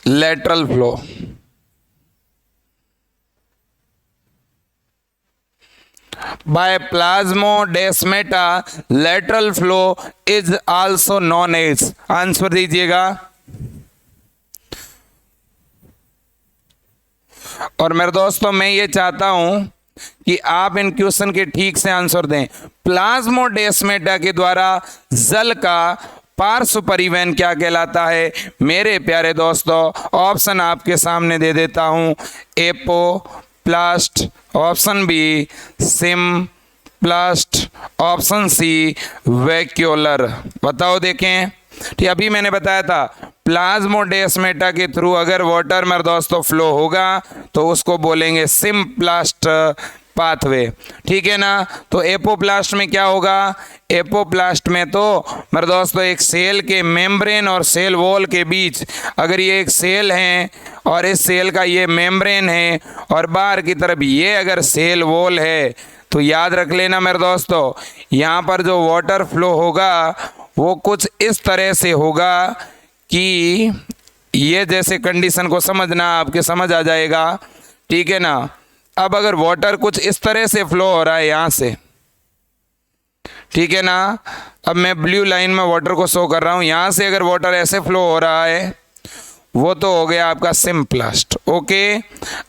lateral flow. By plasmodesmata lateral flow is also known as, answer दीजिएगा। और मेरे दोस्तों मैं ये चाहता हूं कि आप इन क्वेश्चन के ठीक से आंसर दें। प्लाज्मोडेस्माटा के द्वारा जल का पार्श्व परिवहन क्या कहलाता है? मेरे प्यारे दोस्तों ऑप्शन आपके सामने दे देता हूं। Apoplast, option B symplast, option C vacuolar. बताओ देखें। ठीक, अभी मैंने बताया था प्लाज्मोडेस्माटा के थ्रू अगर वाटर मेरे दोस्तों फ्लो होगा तो उसको बोलेंगे सिम्प्लास्ट पाथवे। ठीक है ना। तो एपोप्लास्ट में क्या होगा? एपोप्लास्ट में तो मेरे दोस्तों एक सेल के मेम्ब्रेन और सेल वॉल के बीच, अगर ये एक सेल है और इस सेल का ये मेम्ब्रेन है और बाहर की तरफ ये अगर सेल वॉल है, तो याद रख लेना मेरे दोस्तों, यहाँ पर जो वाटर फ्लो होगा वो कुछ इस तरह से होगा कि ये जैसे कंडीशन को समझना, आपके समझ आ जाएगा। ठीक है ना। अब अगर वाटर कुछ इस तरह से फ्लो हो रहा है यहाँ से, ठीक है ना। अब मैं ब्लू लाइन में वाटर को शो कर रहा हूँ, यहाँ से अगर वाटर ऐसे फ्लो हो रहा है वो तो हो गया आपका सिम्प्लास्ट। ओके।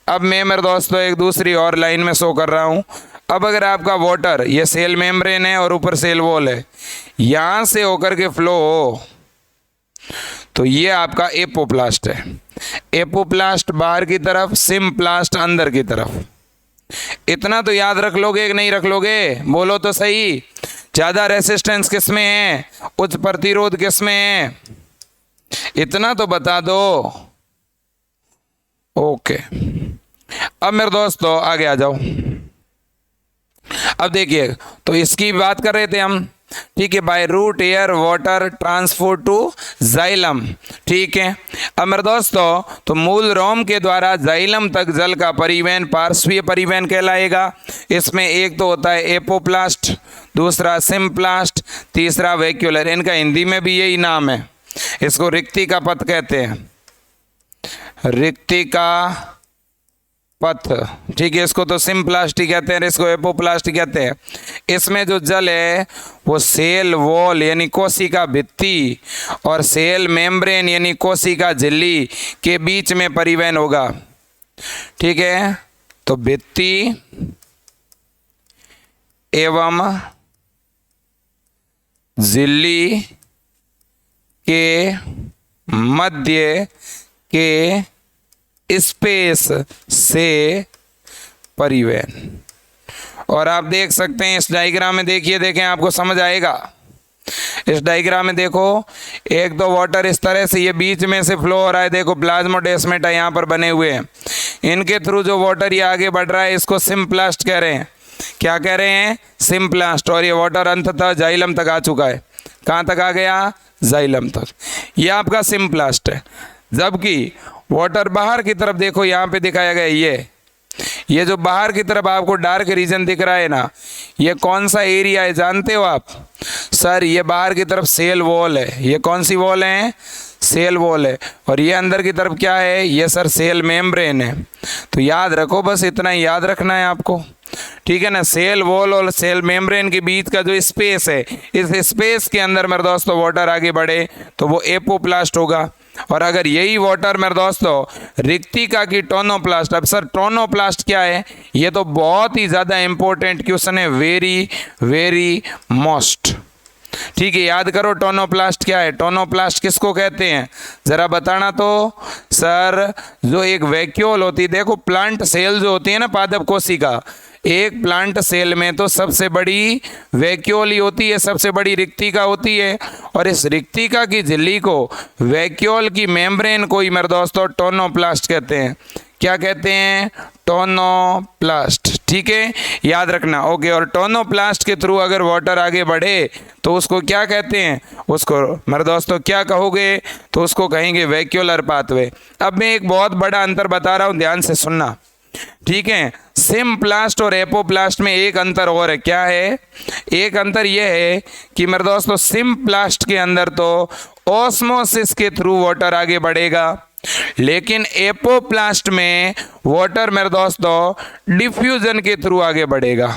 अब मैं मेरे दोस्तों एक दूसरी और लाइन में शो कर रहा हूँ। अब अगर आपका वाटर, ये सेल मेम्ब्रेन है और ऊपर सेल वॉल है, यहाँ से होकर के फ्लो हो तो ये आपका एपोप्लास्ट है। एपोप्लास्ट बाहर की तरफ, सिम्प्लास्ट अंदर की तरफ। इतना तो याद रख लोगे कि नहीं रख लोगे? बोलो तो सही। ज़्यादा रेसिस्टेंस किस में है? उच्च प्रतिरोध किस में है? इतना तो बता दो। ओके। अब मेरे दोस्तों आगे आ जाओ। अब देखिए, तो इसकी बात कर रहे थे हम। ठीक है। By root hair water transport to xylem. ठीक है। अब मेरे दोस्तों तो मूल रोम के द्वारा जाइलम तक जल का परिवहन पार्श्वीय परिवहन कहलाएगा। इसमें एक तो होता है एपोप्लास्ट, दूसरा सिम्प्लास्ट, तीसरा वैक्यूलर। इनका हिंदी में भी यही नाम है। इसको रिक्ति का पथ कहते हैं, रिक्ति का पथ। ठीक है। इसको तो सिम्प्लास्टी कहते हैं, इसको एपोप्लास्टी कहते हैं। इसमें जो जल है वो सेल वॉल यानी कोशिका भित्ति और सेल मेम्ब्रेन यानी कोशिका झिल्ली के बीच में परिवहन होगा। ठीक है। तो भित्ति एवं झिल्ली के मध्य के स्पेस से परिवहन। और आप देख सकते हैं इस डायग्राम में, देखिए देखें आपको समझ आएगा। इस डायग्राम में देखो, एक दो वाटर इस तरह से ये बीच में से फ्लो हो रहा है। देखो प्लाज्मोडेस्माटा यहाँ पर बने हुए हैं, इनके थ्रू जो वाटर ये आगे बढ़ रहा है इसको सिम्प्लास्ट कह रहे हैं। क्या कह रहे हैं? सिम्प्लास्ट। और ये वाटर अंततः जाइलम तक आ चुका है। कहाँ तक आ गया? जाइलम तक। ये आपका सिम्प्लास्ट है। जबकि वाटर बाहर की तरफ देखो, यहाँ पे दिखाया गया ये जो बाहर की तरफ आपको डार्क रीजन दिख रहा है ना, ये कौन सा एरिया है जानते हो आप? सर ये बाहर की तरफ सेल वॉल है। ये कौन सी वॉल है? सेल वॉल है। और ये अंदर की तरफ क्या है? ये सर सेल मेम्ब्रेन है। तो याद रखो, बस इतना ही याद रखना है आपको। ठीक है ना। सेल वॉल और सेल मेम्ब्रेन के बीच का जो स्पेस है, इस स्पेस के अंदर मेरे दोस्तों वाटर आगे बढ़े तो वो एपोप्लास्ट होगा। और अगर यही वाटर मेरे दोस्तों रिक्तिका की टोनोप्लास्ट। अब सर टोनोप्लास्ट क्या है? ये तो बहुत ही ज़्यादा इंपॉर्टेंट क्वेश्चन है, वेरी वेरी मोस्ट। ठीक है। याद करो टोनोप्लास्ट क्या है। टोनोप्लास्ट किसको कहते हैं ज़रा बताना तो। सर जो एक वैक्यूल होती है, देखो प्लांट सेल जो होती है ना, पादप कोशिका, एक प्लांट सेल में तो सबसे बड़ी वैक्यूल ही होती है, सबसे बड़ी रिक्तिका होती है। और इस रिक्तिका की झिल्ली को, वैक्यूल की मेम्ब्रेन को ही मेरे दोस्तों टोनोप्लास्ट कहते हैं। क्या कहते हैं? टोनोप्लास्ट। ठीक है, याद रखना। ओके। और टोनोप्लास्ट के थ्रू अगर वाटर आगे बढ़े तो उसको क्या कहते हैं? उसको मेरे दोस्तों क्या कहोगे? तो उसको कहेंगे वैक्यूलर पाथवे। अब मैं एक बहुत बड़ा अंतर बता रहा हूँ, ध्यान से सुनना। ठीक है। सिम्प्लास्ट और एपोप्लास्ट में एक अंतर और है। क्या है? एक अंतर यह है कि मेरे दोस्तों सिम्प्लास्ट के अंदर तो ऑस्मोसिस के थ्रू वाटर आगे बढ़ेगा। लेकिन एपोप्लास्ट में वाटर मेरे दोस्तों डिफ्यूजन के थ्रू आगे बढ़ेगा।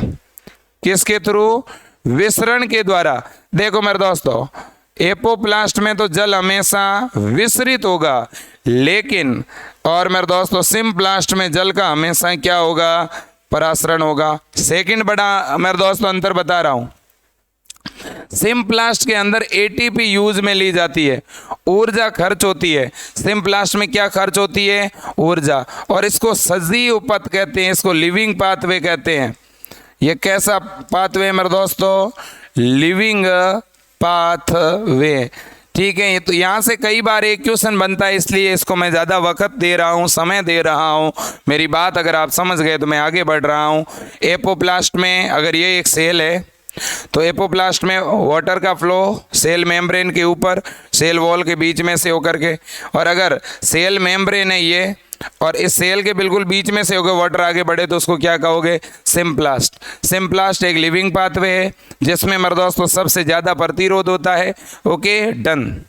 किसके थ्रू? विसरण के द्वारा। देखो मेरे दोस्तों, एपोप्लास्ट में तो जल हमेशा विसरित होगा, लेकिन और मेरे दोस्तों सिम्प्लास्ट में जल का हमेशा क्या होगा? परासरण होगा। सेकंड बड़ा मेरे दोस्तों अंतर बता रहा हूं, सिम्प्लास्ट के अंदर एटीपी यूज में ली जाती है, ऊर्जा खर्च होती है। सिम्प्लास्ट में क्या खर्च होती है? ऊर्जा। और इसको सजीव पथ कहते हैं, इसको लिविंग पाथवे कहते हैं। ये कैसा पाथवे मेरे दोस्तों? Living pathway. ठीक है, तो यहाँ से कई बार एक क्वेश्चन बनता है, इसलिए इसको मैं ज़्यादा वक्त दे रहा हूँ, समय दे रहा हूँ। मेरी बात अगर आप समझ गए तो मैं आगे बढ़ रहा हूँ। एपोप्लास्ट में अगर ये एक सेल है तो एपोप्लास्ट में वाटर का फ्लो सेल मेम्ब्रेन के ऊपर, सेल वॉल के बीच में से होकर के, और अगर सेल मेम्ब्रेन है ये और इस सेल के बिल्कुल बीच में से होकर वाटर आगे बढ़े तो उसको क्या कहोगे? सिम्प्लास्ट। सिम्प्लास्ट एक लिविंग पाथवे है जिसमें मेरे दोस्तों सबसे ज़्यादा प्रतिरोध होता है। Okay, done.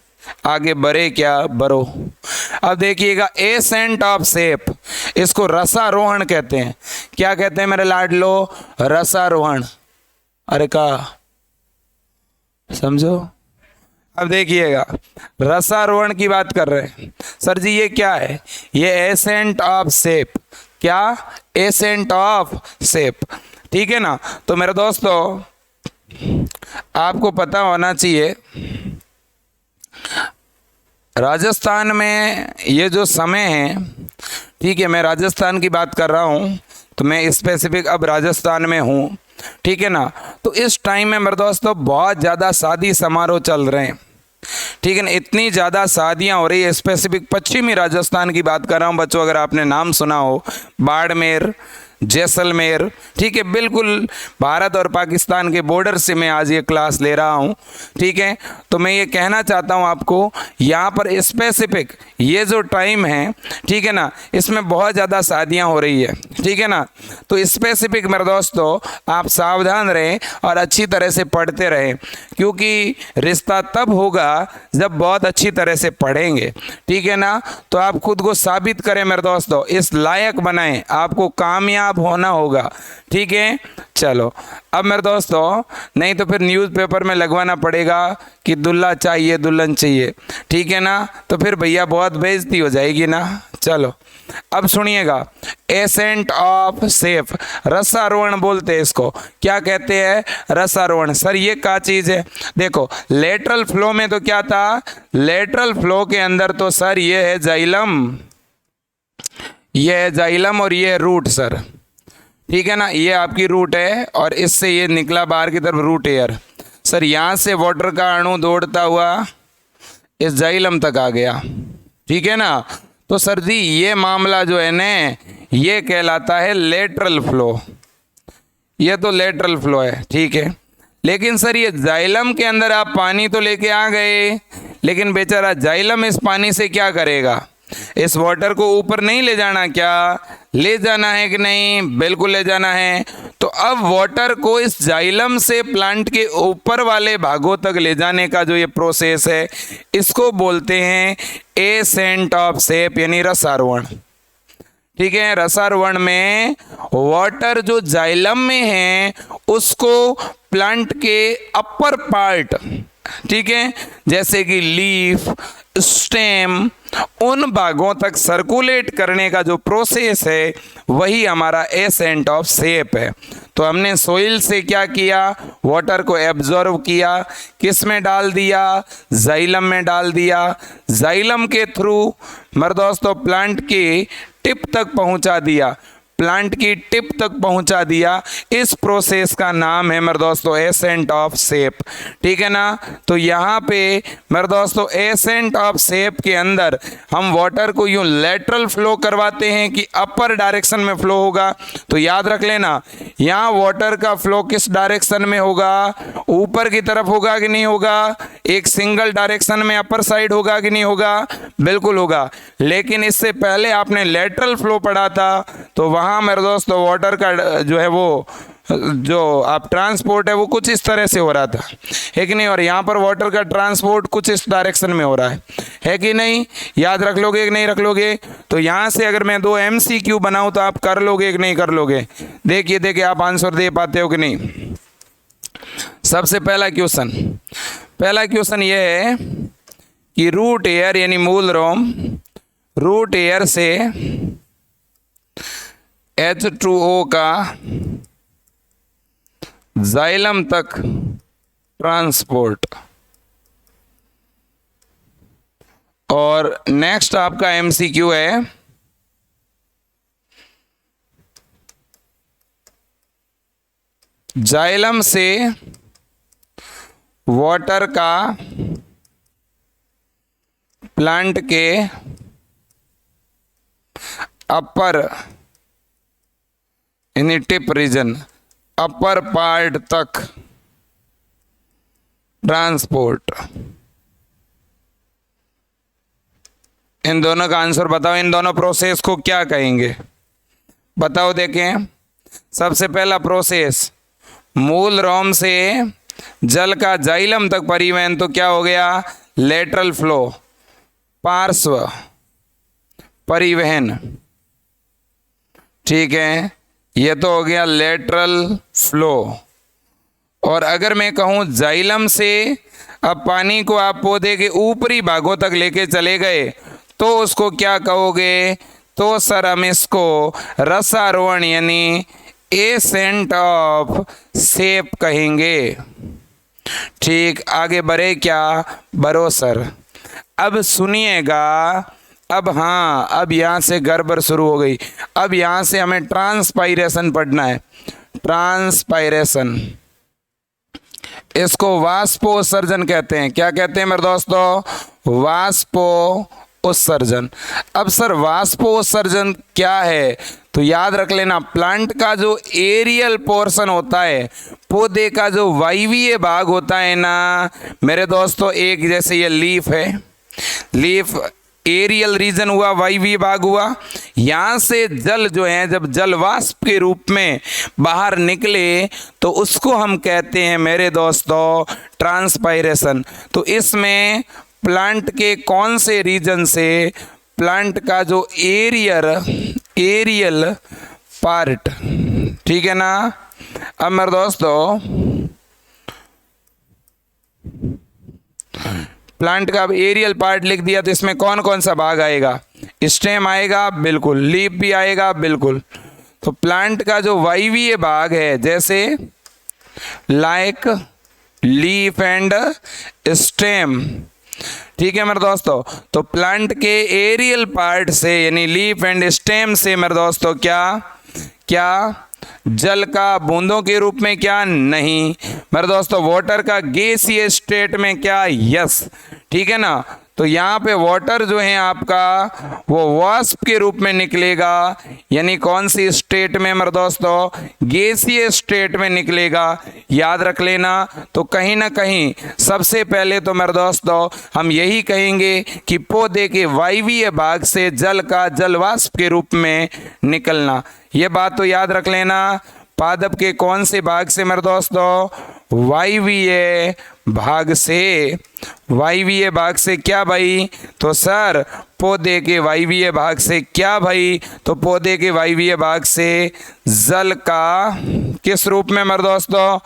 आगे बढ़े क्या? बढ़ो। अब देखिएगा, एसेंट ऑफ सेप, इसको रसारोहण कहते हैं। क्या कहते हैं मेरे लाडलो? रसारोहण। अरे का समझो। अब देखिएगा, रसारोहण की बात कर रहे हैं सर जी, ये क्या है? ये एसेंट ऑफ सेप। क्या? एसेंट ऑफ सेप। ठीक है ना। तो मेरे दोस्तों आपको पता होना चाहिए, राजस्थान में ये जो समय है, ठीक है, मैं राजस्थान की बात कर रहा हूँ तो मैं स्पेसिफिक अब राजस्थान में हूँ, ठीक है ना। तो इस टाइम में मेरे दोस्तों बहुत ज़्यादा शादी समारोह चल रहे हैं, ठीक है ना। इतनी ज़्यादा शादियाँ हो रही है, स्पेसिफिक पश्चिमी राजस्थान की बात कर रहा हूँ बच्चों। अगर आपने नाम सुना हो, बाड़मेर, जैसलमेर, ठीक है, बिल्कुल भारत और पाकिस्तान के बॉर्डर से मैं आज ये क्लास ले रहा हूँ, ठीक है। तो मैं ये कहना चाहता हूँ आपको, यहाँ पर स्पेसिफिक ये जो टाइम है, ठीक है ना, इसमें बहुत ज़्यादा शादियाँ हो रही है, ठीक है ना। तो स्पेसिफिक मेरे दोस्तों आप सावधान रहें और अच्छी तरह से पढ़ते रहें, क्योंकि रिश्ता तब होगा जब बहुत अच्छी तरह से पढ़ेंगे, ठीक है ना। तो आप खुद को साबित करें मेरे दोस्तों, इस लायक बनाएं, आपको कामयाब होना होगा, ठीक है। चलो अब मेरे दोस्तों, नहीं तो फिर न्यूज़पेपर में लगवाना पड़ेगा कि दुल्हा चाहिए दुल्हन चाहिए, ठीक है ना, तो फिर भैया बहुत बेइज्जती हो जाएगी ना। चलो अब सुनिएगा, एसेंट ऑफ सेप, रसारोहण बोलते हैं इसको। क्या कहते हैं? रसारोहण। सर ये क्या चीज़ है? देखो, लेटरल फ्लो में तो क्या था? लेटरल फ्लो के अंदर तो सर ये है जाइलम, ये है जाइलम और ये है रूट सर, ठीक है ना। ये आपकी रूट है और इससे ये निकला बाहर की तरफ रूट एयर। सर यहाँ से वाटर का अणु दौड़ता हुआ इस जाइलम तक आ गया, ठीक है ना। तो सर जी ये मामला जो है ना, ये कहलाता है लेटरल फ्लो। ये तो लेटरल फ्लो है, ठीक है। लेकिन सर ये जाइलम के अंदर आप पानी तो लेके आ गए, लेकिन बेचारा जाइलम इस पानी से क्या करेगा? इस वाटर को ऊपर नहीं ले जाना? क्या ले जाना है कि नहीं? बिल्कुल ले जाना है। तो अब वाटर को इस जाइलम से प्लांट के ऊपर वाले भागों तक ले जाने का जो ये प्रोसेस है, इसको बोलते हैं एसेंट ऑफ सेप, यानी रसारोहण, ठीक है। रसारोहण में वाटर जो जाइलम में है उसको प्लांट के अपर पार्ट, ठीक है, जैसे कि लीफ, स्टेम, उन भागों तक सर्कुलेट करने का जो प्रोसेस है वही हमारा एसेंट ऑफ सेप है। तो हमने सोइल से क्या किया? वाटर को एब्जॉर्व किया, किस में डाल दिया? जाइलम में डाल दिया। जाइलम के थ्रू मेरे दोस्तों प्लांट की टिप तक पहुंचा दिया, प्लांट की टिप तक पहुंचा दिया। इस प्रोसेस का नाम है मेरे दोस्तों एसेंट ऑफ सेप, ठीक है ना। तो यहाँ पे मेरे दोस्तों एसेंट ऑफ सेप के अंदर हम वाटर को यूं लेटरल फ्लो करवाते हैं कि अपर डायरेक्शन में फ्लो होगा। तो याद रख लेना, यहाँ वाटर का फ्लो किस डायरेक्शन में होगा? ऊपर की तरफ होगा कि नहीं होगा? एक सिंगल डायरेक्शन में अपर साइड होगा कि नहीं होगा? बिल्कुल होगा। लेकिन इससे पहले आपने लेटरल फ्लो पढ़ा था, तो वहाँ मेरे दोस्तों वाटर का जो है वो जो आप ट्रांसपोर्ट है वो कुछ इस तरह से हो रहा था, है कि नहीं, और यहाँ पर वाटर का ट्रांसपोर्ट कुछ इस डायरेक्शन में हो रहा है कि नहीं। याद रख लोगे कि नहीं रख लोगे? तो यहाँ से अगर मैं 2 MCQ बनाऊँ तो आप कर लोगे कि नहीं कर लोगे? देखिए आप आंसर दे पाते हो कि नहीं। सबसे पहला क्वेश्चन ये है कि रूट एयर यानी मूल रोम रूट एयर से H2O का जाइलम तक ट्रांसपोर्ट। और नेक्स्ट आपका MCQ है जाइलम से वाटर का प्लांट के अपर यानी टिप रीजन अपर पार्ट तक ट्रांसपोर्ट। इन दोनों का आंसर बताओ, इन दोनों प्रोसेस को क्या कहेंगे बताओ। देखें, सबसे पहला प्रोसेस मूल रोम से जल का जाइलम तक परिवहन, तो क्या हो गया? लेटरल फ्लो, पार्श्व परिवहन, ठीक है, ये तो हो गया लेटरल फ्लो। और अगर मैं कहूँ जाइलम से अब पानी को आप पौधे के ऊपरी भागों तक लेके चले गए तो उसको क्या कहोगे? तो सर हम इसको रसारोहण यानी एसेंट ऑफ सेप कहेंगे। ठीक, आगे बढ़े क्या? बढ़ो सर। अब सुनिएगा, अब हाँ, अब यहाँ से गड़बड़ शुरू हो गई। अब यहाँ से हमें ट्रांसपायरेशन पढ़ना है। ट्रांसपायरेशन, इसको वाष्पोत्सर्जन कहते हैं। क्या कहते हैं मेरे दोस्तों? वाष्पोत्सर्जन। अब सर वाष्पोत्सर्जन क्या है? तो याद रख लेना, प्लांट का जो एरियल पोर्शन होता है, पौधे का जो वायवीय भाग होता है ना मेरे दोस्तों, एक जैसे ये लीफ है, लीफ एरियल रीजन हुआ, वायवीय भाग हुआ। यहाँ से जल जो है जब जल वाष्प के रूप में बाहर निकले तो उसको हम कहते हैं मेरे दोस्तों ट्रांसपायरेशन। तो इसमें प्लांट के कौन से रीजन से प्लांट का जो एरियल पार्ट, ठीक है ना। अब मेरे दोस्तों प्लांट का एरियल पार्ट लिख दिया तो इसमें कौन कौन सा भाग आएगा? स्टेम आएगा, बिल्कुल, लीफ भी आएगा, बिल्कुल। तो प्लांट का जो वायवीय भाग है जैसे लाइक लीफ एंड स्टेम, ठीक है मेरे दोस्तों। तो प्लांट के एरियल पार्ट से यानी लीफ एंड स्टेम से मेरे दोस्तों क्या जल का बूंदों के रूप में क्या? नहीं मेरे दोस्तों। वाटर का गैसीय स्टेट में क्या? यस, ठीक है ना। तो यहाँ पे वाटर जो है आपका वो वाष्प के रूप में निकलेगा, यानी कौन सी स्टेट में मेरे दोस्तों? गैसीय स्टेट में निकलेगा, याद रख लेना। तो कहीं ना कहीं सबसे पहले तो मेरे दोस्तों हम यही कहेंगे कि पौधे के वायवीय भाग से जल का जल वाष्प के रूप में निकलना, ये बात तो याद रख लेना। पादप के कौन से भाग से मेरे दोस्तों? वायवीय भाग से। वायवीय भाग से क्या भाई? तो सर पौधे के वायवीय भाग से क्या भाई? तो पौधे के वायवीय भाग से जल का किस रूप में मेरे दोस्तों?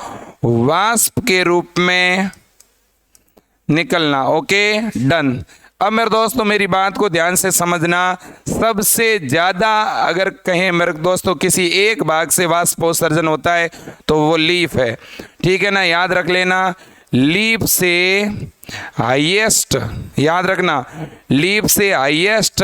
वाष्प के रूप में निकलना। Okay, done. अब मेरे दोस्तों मेरी बात को ध्यान से समझना। सबसे ज़्यादा अगर कहें मेरे दोस्तों किसी एक भाग से वाष्पोत्सर्जन होता है तो वो लीफ है, ठीक है ना, याद रख लेना। लीफ से हाईएस्ट, याद रखना, लीफ से हाईएस्ट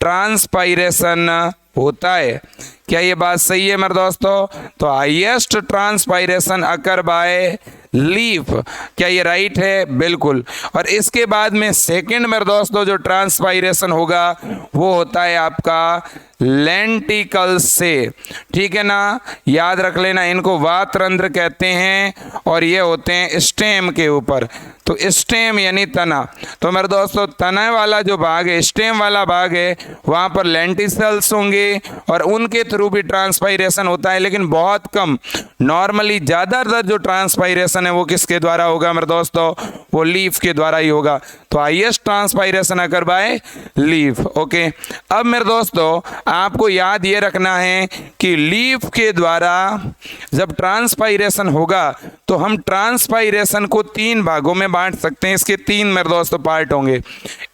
ट्रांसपायरेशन होता है। क्या ये बात सही है मेरे दोस्तों? तो highest transpiration occur by leaf, क्या ये राइट है? बिल्कुल। और इसके बाद में सेकंड मेरे दोस्तों जो ट्रांसपायरेशन होगा वो होता है आपका लेंटिकल्स से, ठीक है ना, याद रख लेना। इनको वातरंध्र कहते हैं और ये होते हैं स्टेम के ऊपर। तो स्टेम यानी तना। तो मेरे दोस्तों तना वाला जो भाग है, स्टेम वाला भाग है, वहाँ पर लेंटिकल्स होंगे और उनके थ्रू भी ट्रांसपायरेशन होता है, लेकिन बहुत कम। नॉर्मली ज़्यादातर जो ट्रांसपायरेशन है वो किसके द्वारा होगा मेरे दोस्तों? वो लीफ के द्वारा ही होगा। तो highest transpiration occur by leaf. Okay, अब मेरे दोस्तों आपको याद ये रखना है कि लीफ के द्वारा जब ट्रांसपायरेशन होगा तो हम ट्रांसपायरेशन को 3 भागों में बांट सकते हैं। इसके 3 मेरे दोस्तों पार्ट होंगे।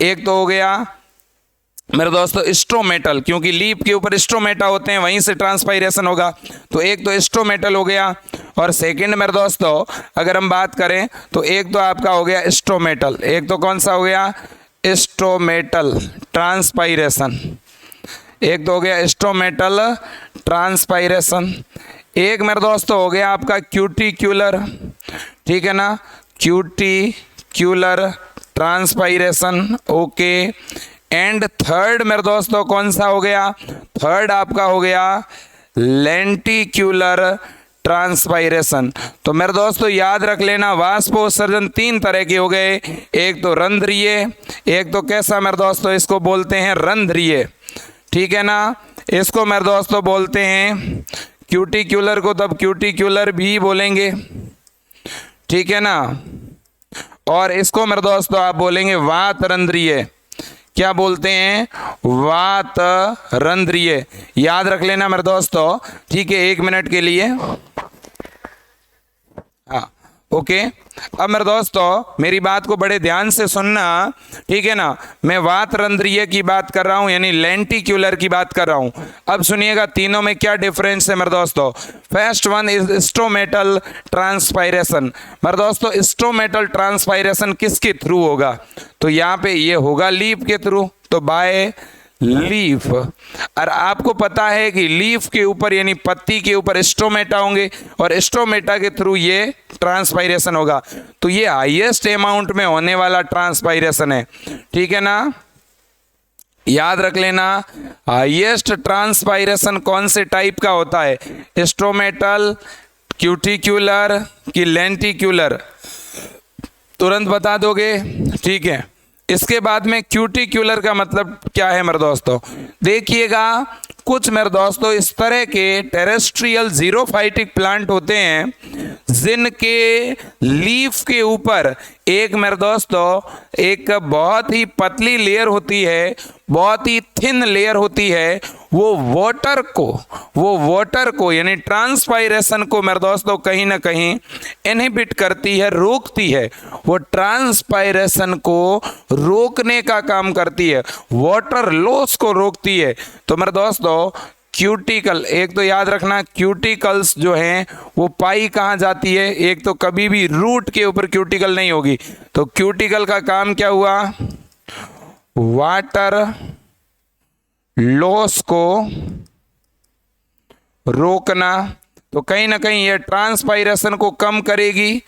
एक तो हो गया मेरे दोस्तों स्ट्रोमेटल, क्योंकि लीफ के ऊपर स्ट्रोमेटा होते हैं, वहीं से ट्रांसपायरेशन होगा। तो एक तो स्ट्रोमेटल हो गया, और सेकंड मेरे दोस्तों अगर हम बात करें तो एक तो आपका हो गया स्ट्रोमेटल। एक तो कौन सा हो गया? स्ट्रोमेटल ट्रांसपायरेशन। एक तो हो गया स्ट्रोमेटल ट्रांसपायरेशन। एक मेरे दोस्तों हो गया आपका क्यूटिक्यूलर, ठीक है ना, क्यूटिक्यूलर ट्रांसपायरेशन। ओके, एंड थर्ड मेरे दोस्तों कौन सा हो गया? थर्ड आपका हो गया लेंटिक्यूलर ट्रांसपायरेशन। तो मेरे दोस्तों याद रख लेना, वाष्पोत्सर्जन 3 तरह के हो गए। एक तो रंध्रीय, एक तो कैसा मेरे दोस्तों इसको बोलते हैं? रंध्रीय, ठीक है ना। इसको मेरे दोस्तों बोलते हैं क्यूटिक्यूलर को तब क्यूटिक्यूलर भी बोलेंगे, ठीक है ना। और इसको मेरे दोस्तों आप बोलेंगे वात रंध्रीय। क्या बोलते हैं? वात रंध्रीय। याद रख लेना मेरे दोस्तों, ठीक है, 1 मिनट के लिए। हाँ, ओके। अब मेरे दोस्तों मेरी बात को बड़े ध्यान से सुनना, ठीक है ना। मैं वात रंध्रीय की बात कर रहा हूं, यानी लेंटिक्यूलर की बात कर रहा हूं। अब सुनिएगा तीनों में क्या डिफरेंस है मेरे दोस्तों। First one is stomatal transpiration. मेरे दोस्तों स्ट्रोमेटल ट्रांसपायरेशन किसके थ्रू होगा? तो यहाँ पे ये होगा लीफ के थ्रू, तो बाय लीफ। और आपको पता है कि लीफ के ऊपर यानी पत्ती के ऊपर स्ट्रोमेटा होंगे, और स्ट्रोमेटा के थ्रू ये ट्रांसपायरेशन होगा। तो ये हाईएस्ट अमाउंट में होने वाला ट्रांसपायरेशन है, ठीक है ना। याद रख लेना, हाईएस्ट ट्रांसपायरेशन कौन से टाइप का होता है? स्ट्रोमेटल, क्यूटिक्यूलर कि लेंटिक्यूलर? तुरंत बता दोगे, ठीक है। इसके बाद में क्यूटिक्यूलर का मतलब क्या है मेरे दोस्तों? देखिएगा, कुछ मेरे दोस्तों इस तरह के टेरेस्ट्रियल जीरोफाइटिक प्लांट होते हैं जिनके लीफ के ऊपर एक मेरे दोस्तों एक बहुत ही पतली लेयर होती है, बहुत ही थिन लेयर होती है। वो वाटर को यानी ट्रांसपायरेशन को मेरे दोस्तों कहीं ना कहीं इनहिबिट करती है, रोकती है। वो ट्रांसपायरेशन को रोकने का काम करती है, वाटर लॉस को रोकती है। तो मेरे दोस्तों क्यूटिकल, एक तो याद रखना क्यूटिकल्स जो हैं वो पाई कहाँ जाती है? एक तो कभी भी रूट के ऊपर क्यूटिकल नहीं होगी। तो क्यूटिकल का काम क्या हुआ? वाटर लॉस को रोकना। तो कहीं ना कहीं ये ट्रांसपायरेशन को कम करेगी,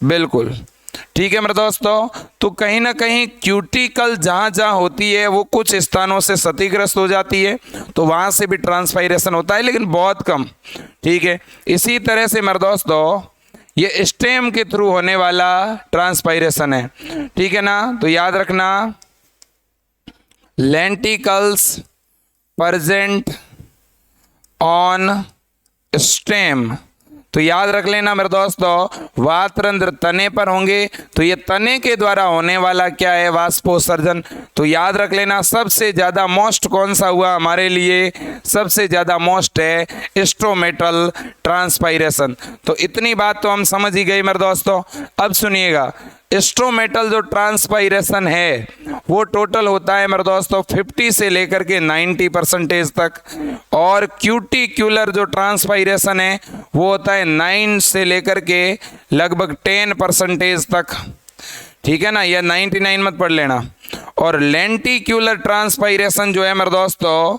बिल्कुल, ठीक है मेरे दोस्तों। तो कहीं ना कहीं क्यूटिकल जहां जहां होती है वो कुछ स्थानों से क्षतिग्रस्त हो जाती है, तो वहां से भी ट्रांसपायरेशन होता है, लेकिन बहुत कम, ठीक है। इसी तरह से मेरे दोस्तों ये स्टेम के थ्रू होने वाला ट्रांसपायरेशन है, ठीक है ना। तो याद रखना, लेंटिकल्स प्रेजेंट ऑन स्टेम। तो याद रख लेना मेरे दोस्तों, वातरंध्र तने पर होंगे, तो ये तने के द्वारा होने वाला क्या है? वाष्पोत्सर्जन। तो याद रख लेना, सबसे ज्यादा मोस्ट कौन सा हुआ हमारे लिए? सबसे ज्यादा मोस्ट है स्ट्रोमेटल ट्रांसपायरेशन। तो इतनी बात तो हम समझ ही गए मेरे दोस्तों। अब सुनिएगा, स्ट्रोमेटल जो ट्रांसपायरेशन है वो टोटल होता है मेरे दोस्तों 50 से लेकर के 90% तक, और क्यूटिक्यूलर जो ट्रांसपायरेशन है वो होता है 9 से लेकर के लगभग 10% तक, ठीक है ना। यह 99 मत पढ़ लेना। और लेंटिक्यूलर ट्रांसपायरेशन जो है मेरे दोस्तों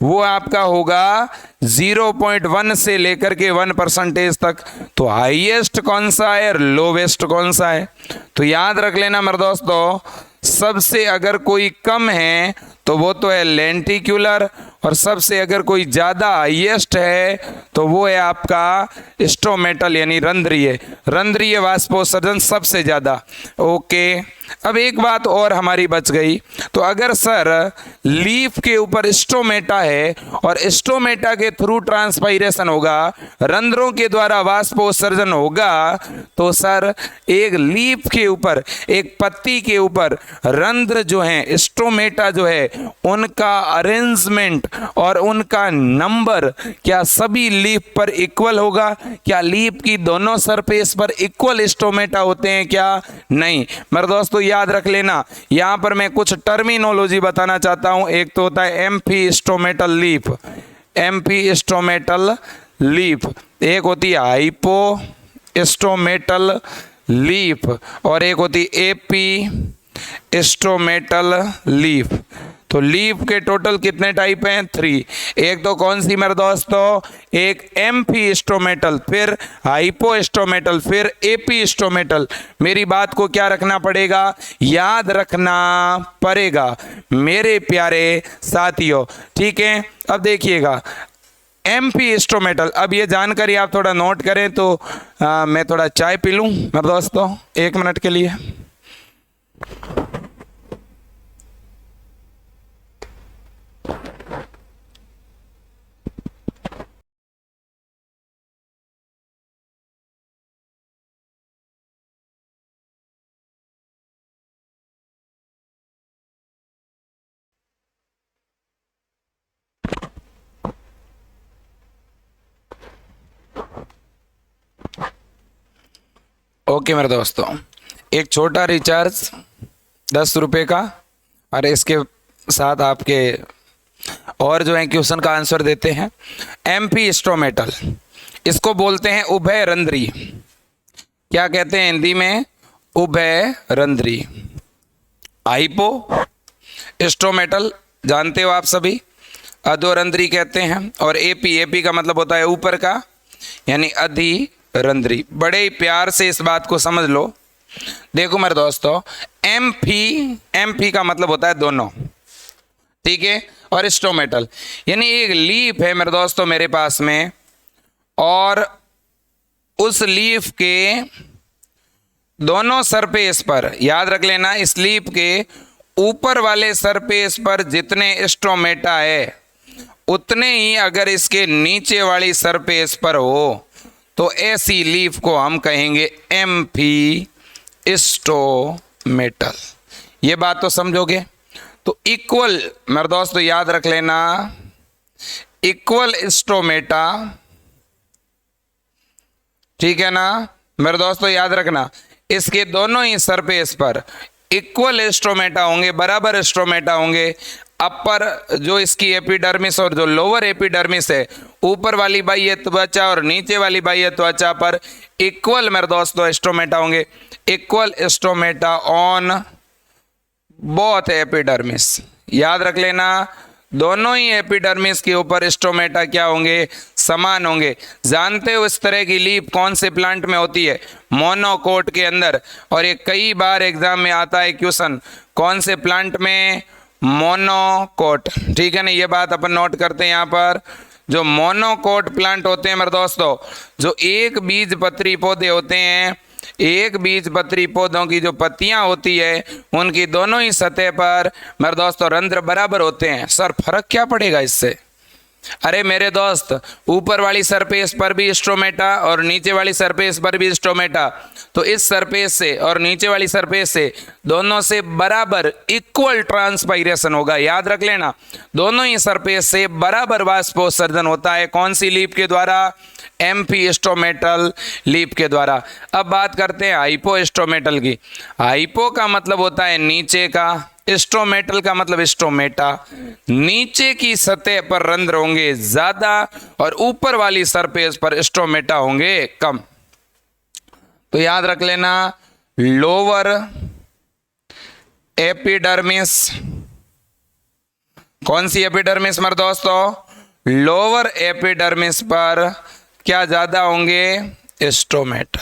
वो आपका होगा 0.1 से लेकर के 1% तक। तो हाईएस्ट कौन सा है और लोवेस्ट कौन सा है? तो याद रख लेना मेरे दोस्तों, सबसे अगर कोई कम है तो वो तो है लेंटिक्यूलर, और सबसे अगर कोई ज़्यादा हाईएस्ट है तो वो है आपका स्टोमेटल यानी रंध्रीय वाष्पोत्सर्जन सबसे ज़्यादा। ओके, अब एक बात और हमारी बच गई, तो अगर सर लीफ के ऊपर स्टोमेटा है और स्टोमेटा के थ्रू ट्रांसपायरेशन होगा, रंध्रों के द्वारा वाष्पोत्सर्जन होगा, तो सर एक लीफ के ऊपर, एक पत्ती के ऊपर रंध्र जो है, स्टोमेटा जो है, उनका अरेंजमेंट और उनका नंबर क्या सभी लीफ पर इक्वल होगा? क्या लीफ की दोनों सरफेस पर इक्वल स्टोमेटा होते हैं क्या? नहीं मेरे दोस्तों, याद रख लेना, यहां पर मैं कुछ टर्मिनोलॉजी बताना चाहता हूं। एक तो होता है एम्फीस्टोमेटल लीफ, एम्फीस्टोमेटल लीफ, एक होती है हाइपोस्टोमेटल लीफ और एक होती है एपीस्टोमेटल लीफ। तो लीफ के टोटल कितने टाइप हैं? 3। एक तो कौन सी मेरे दोस्तों? एक एम्फीस्टोमेटल, फिर हाइपोस्टोमेटल, फिर एपीस्टोमेटल। मेरी बात को क्या रखना पड़ेगा? याद रखना पड़ेगा मेरे प्यारे साथियों, ठीक है। अब देखिएगा एम्फीस्टोमेटल, अब ये जानकारी आप थोड़ा नोट करें तो मैं थोड़ा चाय पी लूँ मेरे दोस्तों 1 मिनट के लिए। ओके मेरे दोस्तों, एक छोटा रिचार्ज 10 रुपये का और इसके साथ आपके और जो है क्वेश्चन का आंसर देते हैं। एम्फीस्टोमेटल, इसको बोलते हैं उभय रंध्री। क्या कहते हैं हिंदी में? उभय रंध्री। हाइपोस्टोमेटल जानते हो आप सभी, अधोरंध्री कहते हैं। और एपी का मतलब होता है ऊपर का, यानी अधिरंध्री। बड़े ही प्यार से इस बात को समझ लो। देखो मेरे दोस्तों, एम्फी का मतलब होता है दोनों, ठीक है। और स्टोमेटल यानी एक लीफ है मेरे दोस्तों मेरे पास में, और उस लीफ के दोनों सरफेस पर, याद रख लेना, इस लीफ के ऊपर वाले सरफेस पर जितने स्टोमेटा है उतने ही अगर इसके नीचे वाली सरफेस पर हो तो ऐसी लीफ को हम कहेंगे एम्फीस्टोमेटल। ये बात तो समझोगे? तो इक्वल मेरे दोस्तों याद रख लेना, इक्वल स्टोमेटा, ठीक है ना मेरे दोस्तों, याद रखना इसके दोनों ही सरफेस पर इक्वल स्टोमेटा होंगे, बराबर स्टोमेटा होंगे। अपर जो इसकी एपिडर्मिस और जो लोअर एपिडर्मिस है, ऊपर वाली बाह्य त्वचा और नीचे वाली बाह्य त्वचा पर इक्वल मेरे दोस्तों स्टोमेटा होंगे। Equal stomata on both epidermis, याद रख लेना, दोनों ही एपिडर्मिस के ऊपर स्टोमेटा क्या होंगे? समान होंगे। जानते हो इस तरह की लीफ कौन से प्लांट में होती है? मोनोकोट के अंदर। और ये कई बार एग्जाम में आता है क्वेश्चन, कौन से प्लांट में? मोनोकोट, ठीक है ना। ये बात अपन नोट करते हैं यहाँ पर। जो मोनोकोट प्लांट होते हैं मेरे दोस्तों, जो एक बीज पत्री पौधे होते हैं, एक बीज पत्री पौधों की जो पत्तियां होती है उनकी दोनों ही सतह पर मेरे दोस्तों रंध्र बराबर होते हैं। सर फर्क क्या पड़ेगा इससे? अरे मेरे दोस्त, ऊपर वाली सरफेस पर भी स्टोमेटा और नीचे वाली सरफेस पर भी स्टोमेटा, तो इस सरफेस से और नीचे वाली सरफेस से दोनों से बराबर इक्वल ट्रांसपायरेशन होगा। याद रख लेना, दोनों ही सरफेस से बराबर वाष्पोत्सर्जन होता है। कौन सी लीफ के द्वारा? एम्फीस्टोमेटल लीफ के द्वारा। अब बात करते हैं हाइपोस्टोमेटल की। हाइपो का मतलब होता है नीचे का, स्टोमेटल का मतलब स्टोमेटा। नीचे की सतह पर रंध्र होंगे ज्यादा और ऊपर वाली सरफेस पर स्टोमेटा होंगे कम। तो याद रख लेना, लोअर एपिडर्मिस, कौन सी एपिडर्मिस मेरे दोस्तों? लोअर एपिडर्मिस पर क्या ज्यादा होंगे? स्टोमेटा।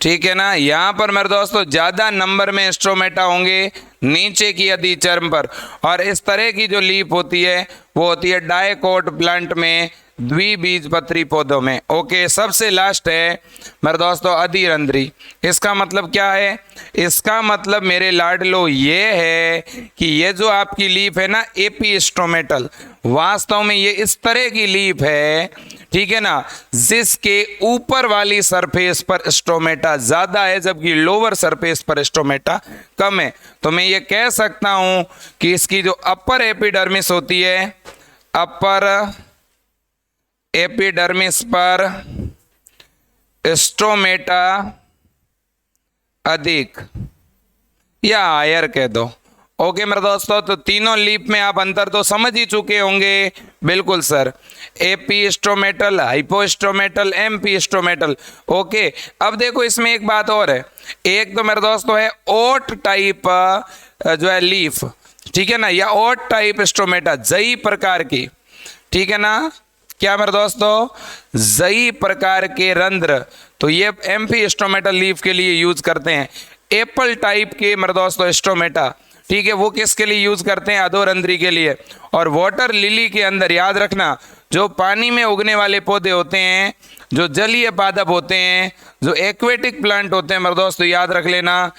ठीक है ना। यहाँ पर मेरे दोस्तों ज़्यादा नंबर में स्ट्रोमेटा होंगे नीचे की अधिचर्म पर, और इस तरह की जो लीफ होती है वो होती है डायकोट प्लांट में, द्विबीजपत्री पौधों में। ओके, सबसे लास्ट है मेरे दोस्तों अधिरंध्री। इसका मतलब क्या है? इसका मतलब मेरे लाडलो ये है कि ये जो आपकी लीफ है ना एपिस्टोमेटल, वास्तव में ये इस तरह की लीफ है, ठीक है ना, जिसके ऊपर वाली सरफेस पर स्टोमेटा ज्यादा है जबकि लोअर सरफेस पर स्टोमेटा कम है। तो मैं ये कह सकता हूं कि इसकी जो अपर एपिडर्मिस होती है, अपर एपिडर्मिस पर स्टोमेटा अधिक या हायर कह दो। ओके मेरे दोस्तों, तो तीनों लीफ में आप अंतर तो समझ ही चुके होंगे। बिल्कुल सर, एपीस्टोमेटल, हाइपोस्टोमेटल, एम्पीस्टोमेटल। ओके, अब देखो इसमें एक बात और है। एक तो मेरे दोस्तों है ओट टाइप जो है लीफ, ठीक है ना, या ओट टाइप स्टोमेटा, जई प्रकार की, ठीक है ना, क्या मेरे दोस्तों, जई प्रकार के रंध्र, तो ये एम्पीस्टोमेटल लीफ के लिए यूज करते हैं। एप्पल टाइप के मेरे दोस्तों स्टोमेटा, ठीक है, वो किसके लिए यूज करते हैं? अधोरंध्री के लिए। और वाटर लिली के अंदर याद रखना, जो पानी में उगने वाले पौधे होते हैं, जो जलीय पादप होते हैं, जो एक्वेटिक प्लांट होते हैं मेरे दोस्तों, याद रख लेना,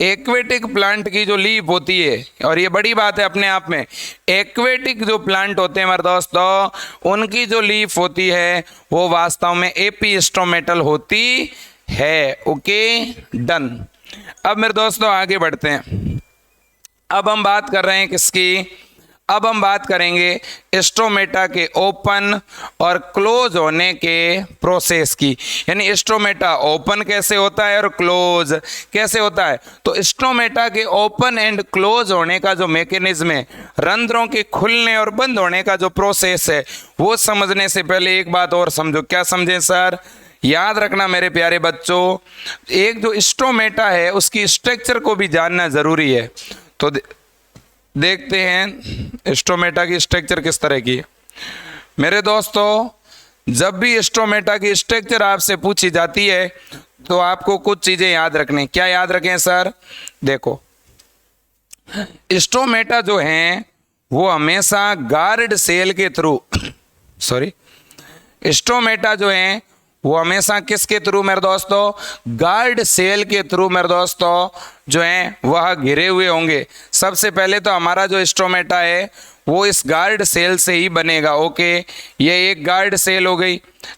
एक्वेटिक प्लांट की जो लीफ होती है, और ये बड़ी बात है अपने आप में, एक्वेटिक जो प्लांट होते हैं मेरे दोस्तों, उनकी जो लीफ होती है वो वास्तव में एपीस्टोमेटल होती है। Okay, done. अब मेरे दोस्तों आगे बढ़ते हैं। अब हम बात कर रहे हैं किसकी? अब हम बात करेंगे स्टोमेटा के ओपन और क्लोज होने के प्रोसेस की, यानी स्टोमेटा ओपन कैसे होता है और क्लोज कैसे होता है। तो स्टोमेटा के ओपन एंड क्लोज होने का जो मैकेनिज्म है, रंध्रों के खुलने और बंद होने का जो प्रोसेस है, वो समझने से पहले एक बात और समझो। क्या समझें सर? याद रखना मेरे प्यारे बच्चों, एक जो स्टोमेटा है उसकी स्ट्रक्चर को भी जानना जरूरी है। तो देखते हैं स्टोमेटा की स्ट्रक्चर किस तरह की है। मेरे दोस्तों, जब भी स्टोमेटा की स्ट्रक्चर आपसे पूछी जाती है तो आपको कुछ चीजें याद रखनी। क्या याद रखें सर? देखो, स्टोमेटा जो हैं वो हमेशा गार्ड सेल के थ्रू स्टोमेटा जो हैं वो हमेशा किसके थ्रू मेरे दोस्तों? गार्ड सेल के थ्रू मेरे दोस्तों जो हैं वह घिरे हुए होंगे। सबसे पहले तो हमारा जो स्टोमेटा है वो इस गार्ड सेल से ही बनेगा। ओके, ये एक गार्ड सेल हो गई।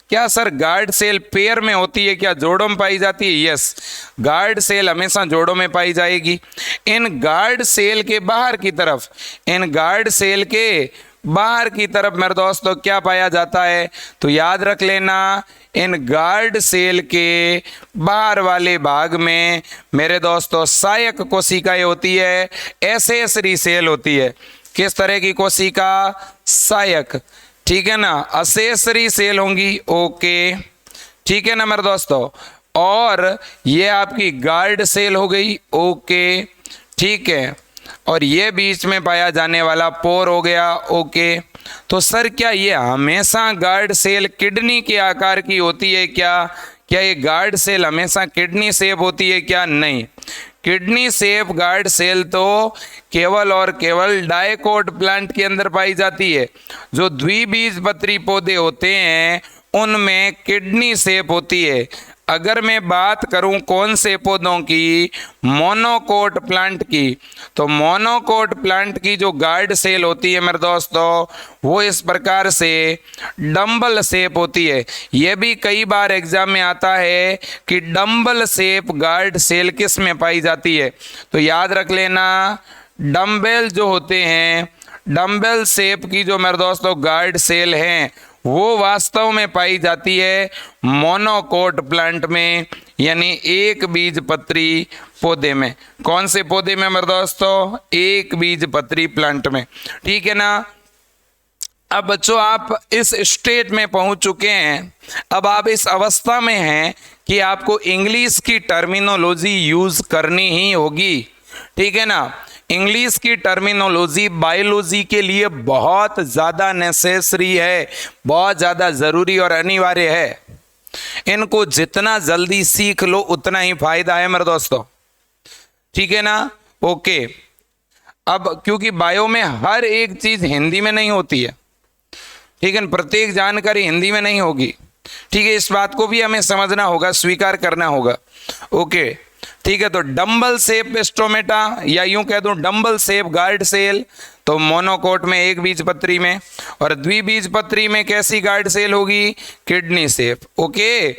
क्या सर गार्ड सेल पेयर में होती है क्या, जोड़ों में पाई जाती है? यस, गार्ड सेल हमेशा जोड़ों में पाई जाएगी। इन गार्ड सेल के बाहर की तरफ, इन गार्ड सेल के बाहर की तरफ मेरे दोस्तों क्या पाया जाता है? तो याद रख लेना, इन गार्ड सेल के बाहर वाले भाग में मेरे दोस्तों सहायक कोशिकाएं होती है, एसेसरी सेल होती है। किस तरह की कोशिका? सहायक, ठीक है ना, असेसरी सेल होंगी। ओके, ठीक है ना मेरे दोस्तों। और ये आपकी गार्ड सेल हो गई। ओके, ठीक है, और ये बीच में पाया जाने वाला पोर हो गया। ओके, तो सर क्या ये हमेशा गार्ड सेल किडनी के आकार की होती है क्या? क्या ये गार्ड सेल हमेशा किडनी शेप होती है क्या? नहीं, किडनी शेप गार्ड सेल तो केवल और केवल डायकोट प्लांट के अंदर पाई जाती है। जो द्विबीजपत्री पौधे होते हैं उनमें किडनी शेप होती है। अगर मैं बात करूं कौन से पौधों की? मोनोकोट प्लांट की। तो मोनोकोट प्लांट की जो गार्ड सेल होती है मेरे दोस्तों वो इस प्रकार से डंबल शेप होती है। यह भी कई बार एग्जाम में आता है कि डंबल शेप गार्ड सेल किस में पाई जाती है। तो याद रख लेना, डंबेल जो होते हैं, डंबेल शेप की जो मेरे दोस्तों गार्ड सेल हैं वो वास्तव में पाई जाती है मोनोकोट प्लांट में, यानी एक बीजपत्री पौधे में। कौन से पौधे में मेरे दोस्तों? एक बीजपत्री प्लांट में, ठीक है ना। अब बच्चों आप इस स्टेज में पहुंच चुके हैं, अब आप इस अवस्था में हैं कि आपको इंग्लिश की टर्मिनोलॉजी यूज करनी ही होगी, ठीक है ना। इंग्लिश की टर्मिनोलॉजी बायोलॉजी के लिए बहुत ज़्यादा नेसेसरी है, बहुत ज़्यादा ज़रूरी और अनिवार्य है। इनको जितना जल्दी सीख लो उतना ही फायदा है मेरे दोस्तों, ठीक है ना। ओके, अब क्योंकि बायो में हर एक चीज हिंदी में नहीं होती है, ठीक है, प्रत्येक जानकारी हिंदी में नहीं होगी, ठीक है, इस बात को भी हमें समझना होगा, स्वीकार करना होगा। ओके, ठीक है। तो डंबल शेप स्टोमेटा, या यूं कह दूं डंबल शेप गार्ड सेल, तो मोनोकोट में एक बीजपत्री में, और द्विबीजपत्री में कैसी गार्ड सेल होगी, किडनी शेप। ओके,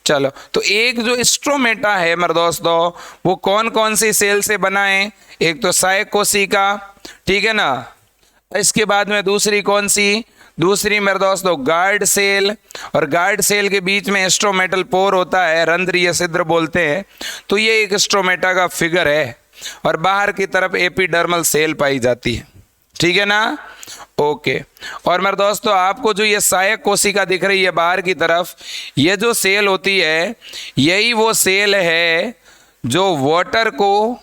चलो, तो एक जो स्ट्रोमेटा है मेरे दोस्तों, वो कौन कौन सी सेल से बना है, एक तो सहायक कोशिका, ठीक है ना, इसके बाद में दूसरी कौन सी, दूसरी मेरे दोस्तों गार्ड सेल, और गार्ड सेल के बीच में स्ट्रोमेटल पोर होता है, रंध्र या छिद्र बोलते हैं। तो ये एक स्ट्रोमेटा का फिगर है, और बाहर की तरफ एपिडर्मल सेल पाई जाती है, ठीक है ना। ओके, और मेरे दोस्तों आपको जो ये सहायक कोशिका दिख रही है बाहर की तरफ, ये जो सेल होती है, यही वो सेल है जो वाटर को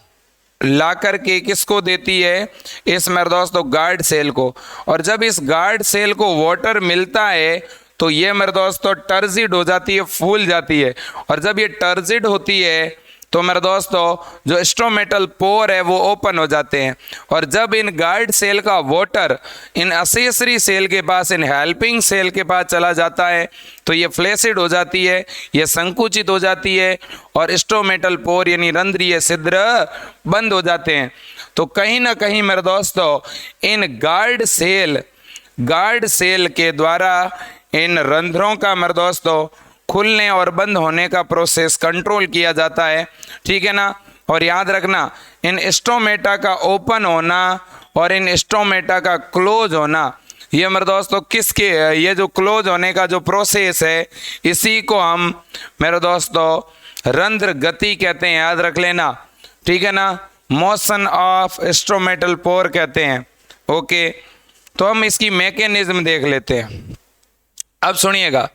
ला करके किसको देती है, इस मेरे दोस्तों गार्ड सेल को। और जब इस गार्ड सेल को वाटर मिलता है तो ये मेरे दोस्तों टर्जिड हो जाती है, फूल जाती है, और जब ये टर्जिड होती है तो मेरे दोस्तों जो स्ट्रोमेटल पोर है वो ओपन हो जाते हैं, और जब इन गार्ड सेल का वाटर इन असेसरी सेल के पास, इन हेल्पिंग सेल के पास चला जाता है, तो ये फ्लैसिड हो जाती है, ये संकुचित हो जाती है, और स्ट्रोमेटल पोर यानी रंध्रीय छिद्र बंद हो जाते हैं। तो कहीं ना कहीं मेरे दोस्तों इन गार्ड सेल के द्वारा इन रंध्रों का मेरे दोस्तों खुलने और बंद होने का प्रोसेस कंट्रोल किया जाता है, ठीक है ना। और याद रखना, इन स्टोमेटा का ओपन होना और इन स्टोमेटा का क्लोज होना, ये मेरे दोस्तों किसके, ये जो क्लोज होने का जो प्रोसेस है, इसी को हम मेरे दोस्तों रंध्र गति कहते हैं, याद रख लेना, ठीक है ना, मोशन ऑफ स्ट्रोमेटल पोर कहते हैं। ओके, तो हम इसकी मैकेनिज्म देख लेते हैं। अब सुनिएगा,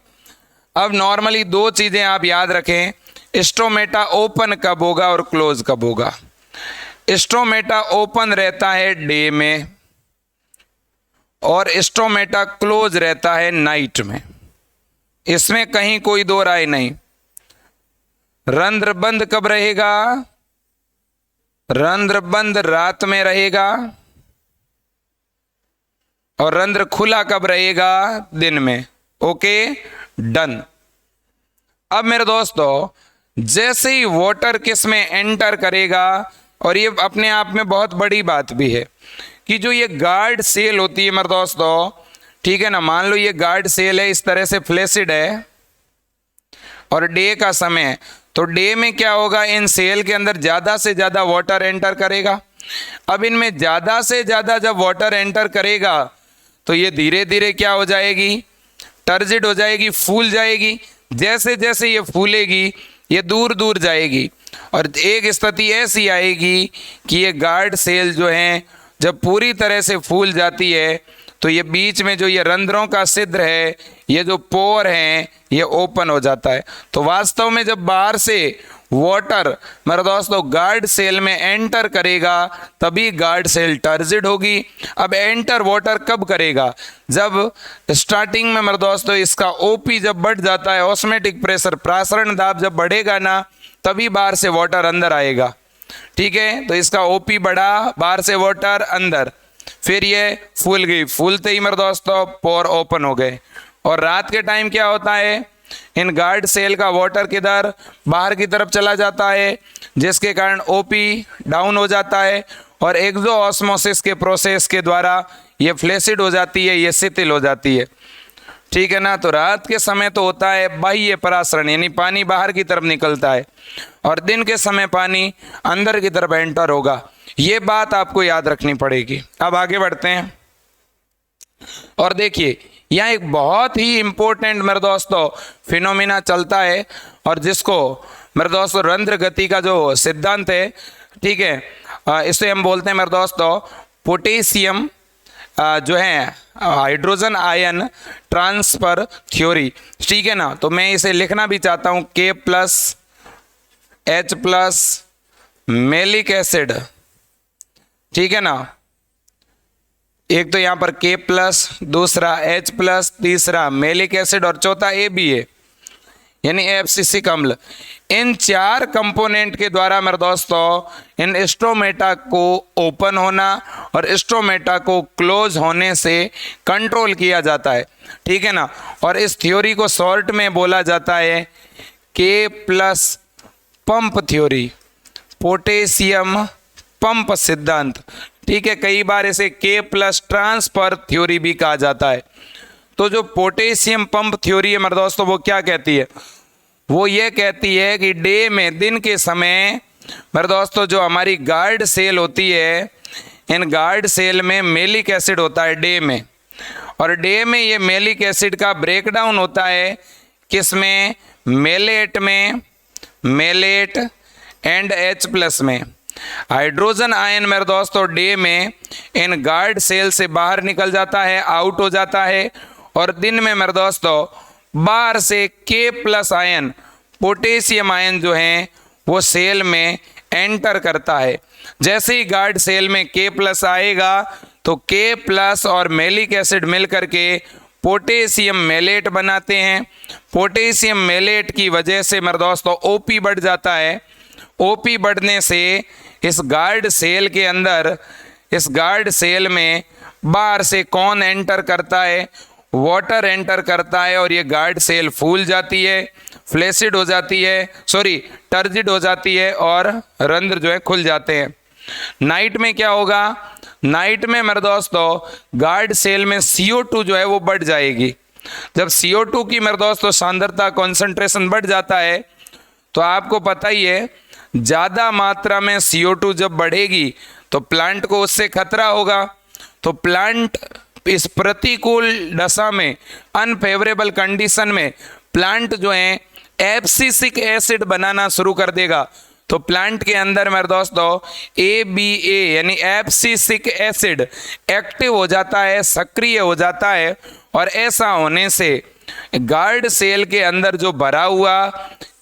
अब नॉर्मली दो चीजें आप याद रखें, स्ट्रोमेटा ओपन कब होगा और क्लोज कब होगा। स्ट्रोमेटा ओपन रहता है डे में, और स्ट्रोमेटा क्लोज रहता है नाइट में, इसमें कहीं कोई दो राय नहीं। रंध्र बंद कब रहेगा, रंध्र बंद रात में रहेगा, और रंध्र खुला कब रहेगा, दिन में। Okay, done. अब मेरे दोस्तों जैसे ही वाटर किस में एंटर करेगा, और ये अपने आप में बहुत बड़ी बात भी है कि जो ये गार्ड सेल होती है मेरे दोस्तों, ठीक है ना, मान लो ये गार्ड सेल है, इस तरह से फ्लैसिड है, और डे का समय है, तो डे में क्या होगा, इन सेल के अंदर ज़्यादा से ज़्यादा वाटर एंटर करेगा। अब इनमें ज़्यादा से ज़्यादा जब वाटर एंटर करेगा तो ये धीरे धीरे क्या हो जाएगी, टर्जिड हो जाएगी, फूल जाएगी। जैसे जैसे ये फूलेगी ये दूर दूर जाएगी, और एक स्थिति ऐसी आएगी कि ये गार्ड सेल जो हैं जब पूरी तरह से फूल जाती है तो ये बीच में जो ये रंध्रों का छिद्र है, ये जो पोर हैं, ये ओपन हो जाता है। तो वास्तव में जब बाहर से वाटर मेरे दोस्तों गार्ड सेल में एंटर करेगा तभी गार्ड सेल टर्जिड होगी। अब एंटर वाटर कब करेगा, जब स्टार्टिंग में मेरे दोस्तों इसका ओपी जब बढ़ जाता है, ऑस्मेटिक प्रेशर, प्रासरण दाब जब बढ़ेगा ना, तभी बाहर से वाटर अंदर आएगा, ठीक है। तो इसका ओपी बढ़ा, बाहर से वाटर अंदर, फिर ये फूल गई, फूलते ही मेरे दोस्तों पोर ओपन हो गए। और रात के टाइम क्या होता है, इन गार्ड सेल का वाटर किधर, बाहर की तरफ चला जाता है, जिसके कारण ओपी डाउन हो जाता है, और एक्सो ऑस्मोसिस के प्रोसेस के द्वारा ये फ्लैसिड हो जाती है, ये शिथिल हो जाती है, ठीक है ना। तो रात के समय तो होता है बाह्य परासरण, यानी पानी बाहर की तरफ निकलता है, और दिन के समय पानी अंदर की तरफ एंटर होगा। ये बात आपको याद रखनी पड़ेगी। अब आगे बढ़ते हैं, और देखिए यहाँ एक बहुत ही इंपॉर्टेंट मेरे दोस्तों फिनोमिना चलता है, और जिसको मेरे दोस्तों रंध्र गति का जो सिद्धांत है, ठीक है, इसे हम बोलते हैं मेरे दोस्तों पोटेशियम जो है हाइड्रोजन आयन ट्रांसफर थ्योरी, ठीक है ना। तो मैं इसे लिखना भी चाहता हूँ, K+H+ मेलिक एसिड, ठीक है ना। एक तो यहाँ पर K+, दूसरा H+, तीसरा मेलिक एसिड, और चौथा AB है। यानी एब्सिसिक अम्ल, इन 4 कंपोनेंट के द्वारा मेरे दोस्तों इन स्टोमेटा को ओपन होना और स्टोमेटा को क्लोज होने से कंट्रोल किया जाता है, ठीक है ना। और इस थ्योरी को शॉर्ट में बोला जाता है के plus pump theory, potassium pump सिद्धांत, ठीक है। कई बार इसे के प्लस ट्रांसफर थ्योरी भी कहा जाता है। तो जो पोटेशियम पंप थ्योरी है मेरे दोस्तों वो क्या कहती है, वो ये कहती है कि डे में, दिन के समय मेरे दोस्तों जो हमारी गार्ड सेल होती है, इन गार्ड सेल में मेलिक एसिड होता है डे में, और डे में ये मेलिक एसिड का ब्रेकडाउन होता है किसमें, मेलेट में, मेलेट एंड H+ में। हाइड्रोजन आयन मेरे दोस्तों डे में इन गार्ड सेल से बाहर निकल जाता है, आउट हो जाता है, और दिन में मेरे दोस्तों बाहर से K+ आयन, पोटेशियम आयन जो है वो सेल में एंटर करता है। जैसे ही गार्ड सेल में K+ आएगा तो K+ और मेलिक एसिड मिलकर के पोटेशियम मेलेट बनाते हैं। पोटेशियम मेलेट की वजह से मेरे दोस्तों OP बढ़ जाता है। OP बढ़ने से इस गार्ड सेल के अंदर, इस गार्ड सेल में बाहर से कौन एंटर करता है, वाटर एंटर करता है, और ये गार्ड सेल फूल जाती है, फ्लैसिड हो जाती है, सॉरी टर्जिड हो जाती है, और रंध्र जो है खुल जाते हैं। नाइट में क्या होगा, नाइट में मेरे दोस्तों गार्ड सेल में CO2 जो है वो बढ़ जाएगी। जब CO2 की मेरे दोस्तों सांद्रता, कॉन्सेंट्रेशन बढ़ जाता है तो आपको पता ही है ज़्यादा मात्रा में CO2 जब बढ़ेगी तो प्लांट को उससे खतरा होगा। तो प्लांट इस प्रतिकूल दशा में, अनफेवरेबल कंडीशन में प्लांट जो है एब्सिसिक एसिड बनाना शुरू कर देगा। तो प्लांट के अंदर मेरे दोस्तों ABA यानी एब्सिसिक एसिड एक्टिव हो जाता है, सक्रिय हो जाता है, और ऐसा होने से गार्ड सेल के अंदर जो भरा हुआ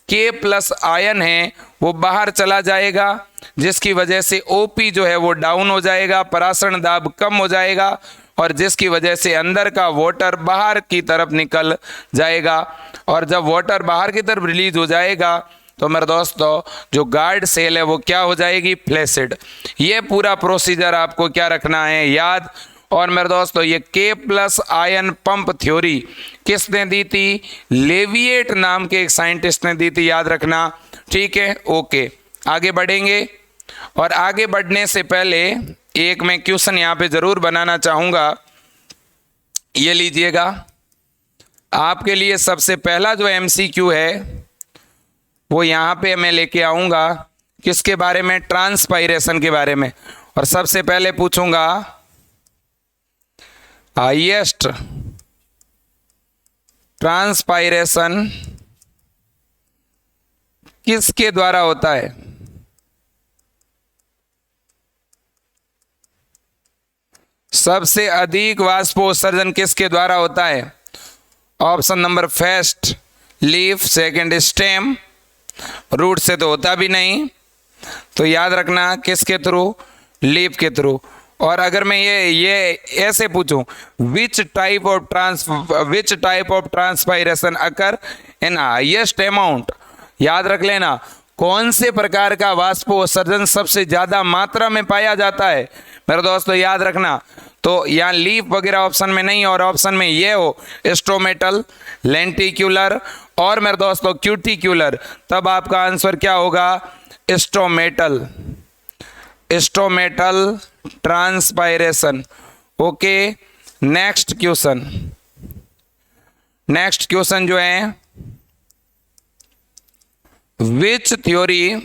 K+ आयन है वो बाहर चला जाएगा, जिसकी वजह से OP जो है वो डाउन हो जाएगा, परासरण दाब कम हो जाएगा, और जिसकी वजह से अंदर का वाटर बाहर की तरफ निकल जाएगा। और जब वाटर बाहर की तरफ रिलीज हो जाएगा तो मेरे दोस्तों जो गार्ड सेल है वो क्या हो जाएगी, फ्लैसिड। ये पूरा प्रोसीजर आपको क्या रखना है, याद। और मेरे दोस्तों ये K+ आयन पंप थ्योरी किसने दी थी, लेविएट नाम के एक साइंटिस्ट ने दी थी, याद रखना, ठीक है। ओके, आगे बढ़ेंगे, और आगे बढ़ने से पहले एक मैं क्वेश्चन यहाँ पे जरूर बनाना चाहूँगा, ये लीजिएगा। आपके लिए सबसे पहला जो MCQ है वो यहाँ पे मैं लेके आऊँगा, किसके बारे में, ट्रांसपायरेशन के बारे में। और सबसे पहले पूछूंगा हाईएस्ट ट्रांसपायरेशन किसके द्वारा होता है, सबसे अधिक वाष्पोत्सर्जन किसके द्वारा होता है। Option number first leaf, second stem, root से तो होता भी नहीं, तो याद रखना किसके थ्रू, लीफ के थ्रू। और अगर मैं ये ऐसे पूछूं, which type of transpiration occur in highest amount, याद रख लेना कौन से प्रकार का वाष्पोत्सर्जन सबसे ज्यादा मात्रा में पाया जाता है मेरे दोस्तों, याद रखना। तो यहाँ लीफ वगैरह ऑप्शन में नहीं, और ऑप्शन में ये हो स्ट्रोमेटल, लेंटिक्यूलर और मेरे दोस्तों क्यूटिक्यूलर, तब आपका आंसर क्या होगा, स्ट्रोमेटल, स्ट्रोमेटल ट्रांसपायरेशन। ओके, नेक्स्ट क्वेश्चन जो है, विच theory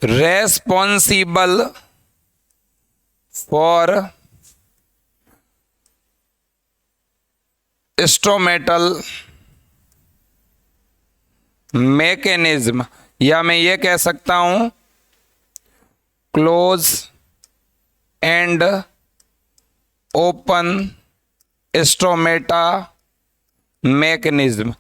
responsible for stomatal mechanism, या मैं ये कह सकता हूं close and open stomata mechanism.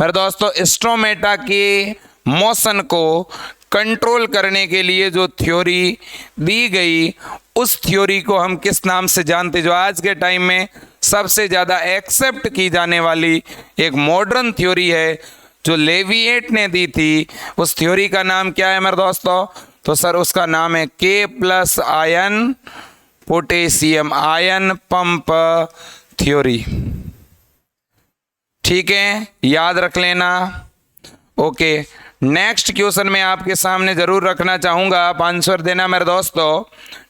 मेरे दोस्तों स्टोमेटा के मोशन को कंट्रोल करने के लिए जो थ्योरी दी गई, उस थ्योरी को हम किस नाम से जानते, जो आज के टाइम में सबसे ज़्यादा एक्सेप्ट की जाने वाली एक मॉडर्न थ्योरी है जो लेविएट ने दी थी, उस थ्योरी का नाम क्या है मेरे दोस्तों? तो सर उसका नाम है K+ ion potassium ion pump theory. ठीक है, याद रख लेना। ओके, नेक्स्ट क्वेश्चन मैं आपके सामने जरूर रखना चाहूंगा, आप आंसर देना मेरे दोस्तों।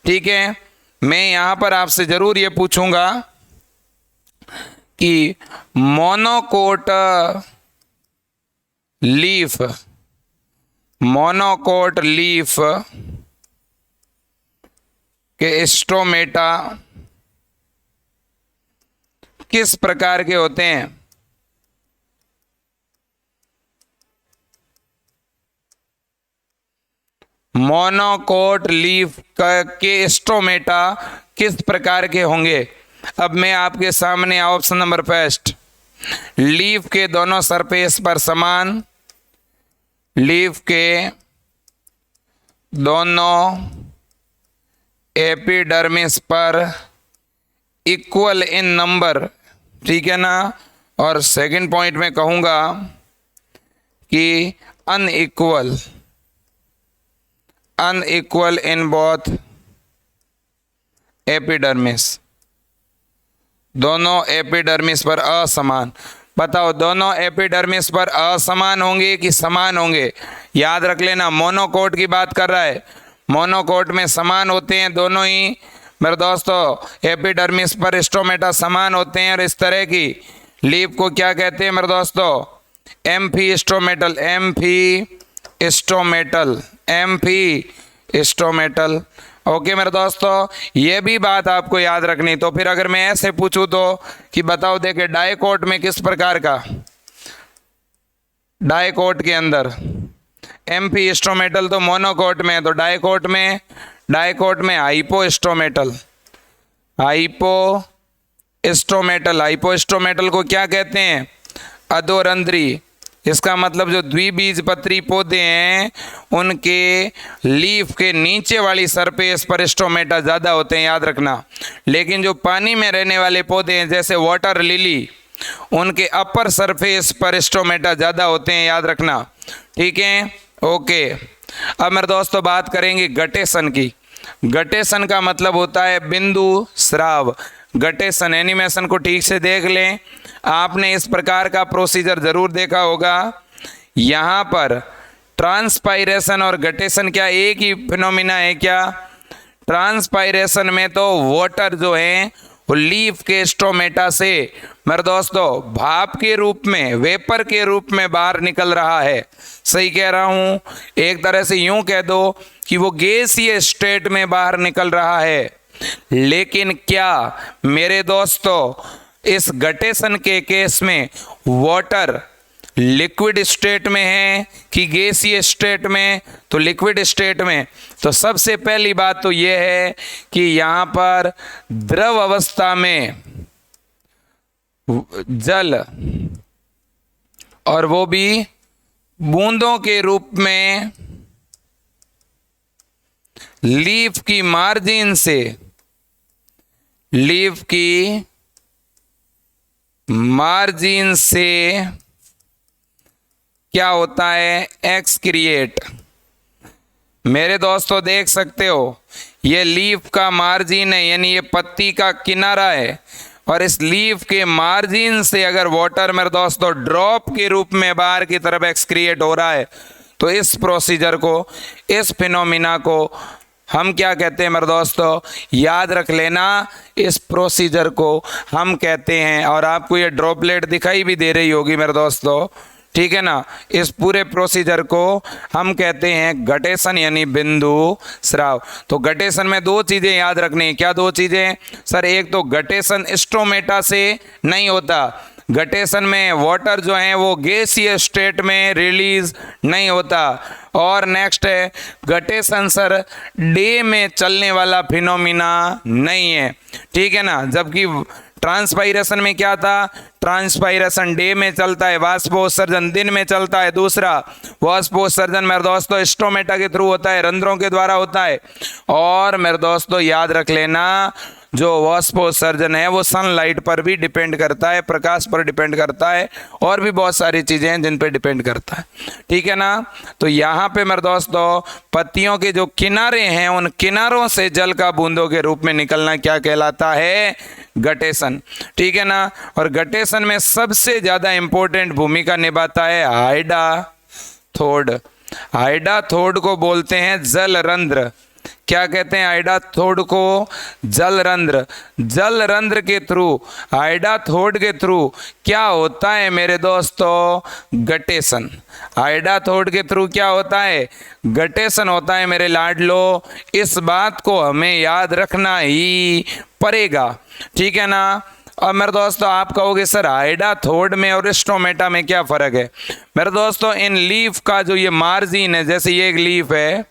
ठीक है, मैं यहां पर आपसे जरूर ये पूछूंगा कि मोनोकोट लीफ के स्टोमेटा किस प्रकार के होते हैं? मोनोकोट लीफ के स्टोमेटा किस प्रकार के होंगे? अब मैं आपके सामने ऑप्शन नंबर फर्स्ट, लीफ के दोनों सरफेस पर समान, लीफ के दोनों एपिडर्मिस पर इक्वल इन नंबर, ठीक है ना। और सेकंड पॉइंट में कहूंगा कि अनइक्वल इन बोथ एपिडर्मिस, दोनों एपिडर्मिस पर असमान। बताओ, दोनों एपिडर्मिस पर असमान होंगे कि समान होंगे? याद रख लेना, मोनोकोट की बात कर रहा है, मोनोकोट में समान होते हैं दोनों ही मेरे दोस्तों, एपिडर्मिस पर स्टोमेटा समान होते हैं। और इस तरह की लीफ को क्या कहते हैं मेरे दोस्तों? एम्फी ओके मेरे दोस्तों, ये भी बात आपको याद रखनी। तो फिर अगर मैं ऐसे पूछूं तो कि बताओ, देखे डाइकोट में किस प्रकार का, डाइकोट के अंदर एम्फी स्टोमेटल तो मोनोकोट में है, तो डाइकोट में हाइपोस्टोमेटल को क्या कहते हैं? अधोरंध्री। इसका मतलब जो द्विबीजपत्री पौधे हैं उनके लीफ के नीचे वाली सरफेस पर स्टोमेटा ज़्यादा होते हैं, याद रखना। लेकिन जो पानी में रहने वाले पौधे हैं जैसे वाटर लिली, उनके अपर सरफेस पर स्टोमेटा ज़्यादा होते हैं, याद रखना। ठीक है, ओके। अब मेरे दोस्तों बात करेंगे गटेशन की। गटेशन का मतलब होता है बिंदु स्राव। गटेशन, एनिमेशन को ठीक से देख लें, आपने इस प्रकार का प्रोसीजर जरूर देखा होगा। यहाँ पर ट्रांसपायरेशन और गटेशन क्या एक ही फिनोमिना है क्या? ट्रांसपायरेशन में तो वाटर जो है वो लीफ के स्टोमेटा से मेरे दोस्तों भाप के रूप में, वेपर के रूप में बाहर निकल रहा है। सही कह रहा हूँ? एक तरह से यूं कह दो कि वो गैसीय स्टेट में बाहर निकल रहा है। लेकिन क्या मेरे दोस्तों इस गटेशन के केस में वाटर लिक्विड स्टेट में है कि गैसीय स्टेट में? तो लिक्विड स्टेट में। तो सबसे पहली बात तो यह है कि यहाँ पर द्रव अवस्था में जल, और वो भी बूंदों के रूप में, लीफ की मार्जिन से क्या होता है? एक्सक्रिएट। मेरे दोस्तों देख सकते हो, ये लीफ का मार्जिन है, यानी ये पत्ती का किनारा है, और इस लीफ के मार्जिन से अगर वाटर मेरे दोस्तों ड्रॉप के रूप में बाहर की तरफ एक्सक्रिएट हो रहा है, तो इस प्रोसीजर को, इस फिनोमिना को हम क्या कहते हैं मेरे दोस्तों? याद रख लेना, इस प्रोसीजर को हम कहते हैं, और आपको ये ड्रॉपलेट दिखाई भी दे रही होगी मेरे दोस्तों, ठीक है ना। इस पूरे प्रोसीजर को हम कहते हैं गटेशन यानी बिंदु स्राव। तो गटेशन में दो चीज़ें याद रखनी। क्या दो चीज़ें सर? एक तो गटेशन स्टोमेटा से नहीं होता, गटेशन में वाटर जो है वो गैसीय स्टेट में रिलीज नहीं होता। और नेक्स्ट है गटेशन सर डे में चलने वाला फिनोमिना नहीं है, ठीक है ना। जबकि ट्रांसपायरेशन में क्या था, ट्रांसपायरेशन डे में चलता है, वाष्पोत्सर्जन दिन में चलता है। दूसरा वाष्पोत्सर्जन मेरे दोस्तों स्टोमेटा के थ्रू होता है, रंध्रों के द्वारा होता है। और मेरे दोस्तों याद रख लेना जो वाष्पोत्सर्जन है वो सनलाइट पर भी डिपेंड करता है, प्रकाश पर डिपेंड करता है, और भी बहुत सारी चीज़ें हैं जिन पर डिपेंड करता है। ठीक है ना। तो यहाँ पे मेरे दोस्तों पत्तियों के जो किनारे हैं उन किनारों से जल का बूंदों के रूप में निकलना क्या कहलाता है, गटेशन। ठीक है ना। और गटेशन में सबसे ज़्यादा इंपॉर्टेंट भूमिका निभाता है हाइडाथोड। हाइडाथोड को बोलते हैं जल रंध्र। क्या कहते हैं हाइडाथोड को, जल रंध्र। जल रंध्र के थ्रू, हाइडाथोड के थ्रू क्या होता है मेरे दोस्तों, गटेशन। हाइडाथोड के थ्रू क्या होता है, गटेशन होता है मेरे लाडलो। इस बात को हमें याद रखना ही पड़ेगा। ठीक है ना। अब मेरे दोस्तों आप कहोगे सर हाइडाथोड में और स्टोमेटा में क्या फ़र्क है। मेरे दोस्तों इन लीफ का जो ये मार्जिन है, जैसे ये एक लीफ है,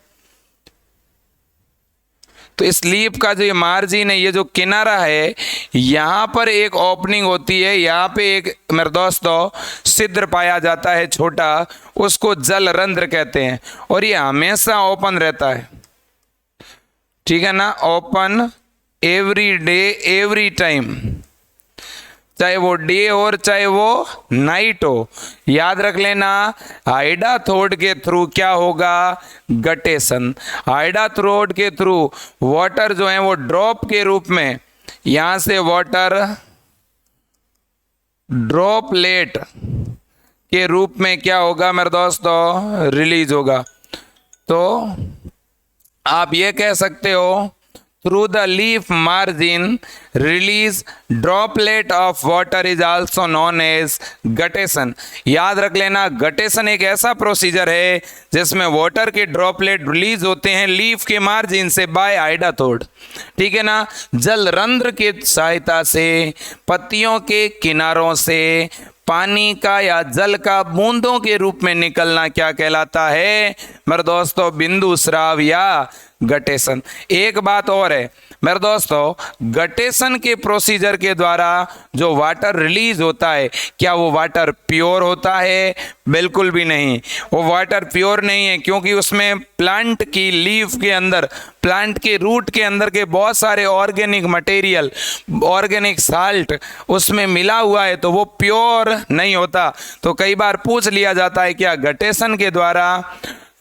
तो इस लीफ का जो ये मार्जिन है, ये जो किनारा है, यहाँ पर एक ओपनिंग होती है, यहाँ पे एक मेरे दोस्तों छिद्र पाया जाता है छोटा, उसको जल रंध्र कहते हैं। और ये हमेशा ओपन रहता है। ठीक है ना, open every day every time, चाहे वो डे और चाहे वो नाइट हो। याद रख लेना हाइडाथोड के थ्रू क्या होगा, गटेशन। हाइडाथोड के थ्रू वाटर जो है वो ड्रॉप के रूप में, यहां से वाटर ड्रॉपलेट के रूप में क्या होगा मेरे दोस्तों, रिलीज होगा। तो आप ये कह सकते हो through the leaf margin release droplet of water is also known as guttation। याद रख लेना गटेशन एक ऐसा प्रोसीजर है जिसमें वाटर के ड्रॉपलेट रिलीज होते हैं लीफ के मार्जिन से बाय हाइडाथोड। ठीक है ना। जल रंध्र की सहायता से पत्तियों के किनारों से पानी का या जल का बूंदों के रूप में निकलना क्या कहलाता है मेरे दोस्तों, बिंदु स्राव या गटेशन। एक बात और है मेरे दोस्तों, गटेशन के प्रोसीजर के द्वारा जो वाटर रिलीज होता है, क्या वो वाटर प्योर होता है? बिल्कुल भी नहीं, वो वाटर प्योर नहीं है, क्योंकि उसमें प्लांट की लीफ के अंदर, प्लांट के रूट के अंदर के बहुत सारे ऑर्गेनिक मटेरियल, ऑर्गेनिक साल्ट उसमें मिला हुआ है, तो वो प्योर नहीं होता। तो कई बार पूछ लिया जाता है क्या गटेशन के द्वारा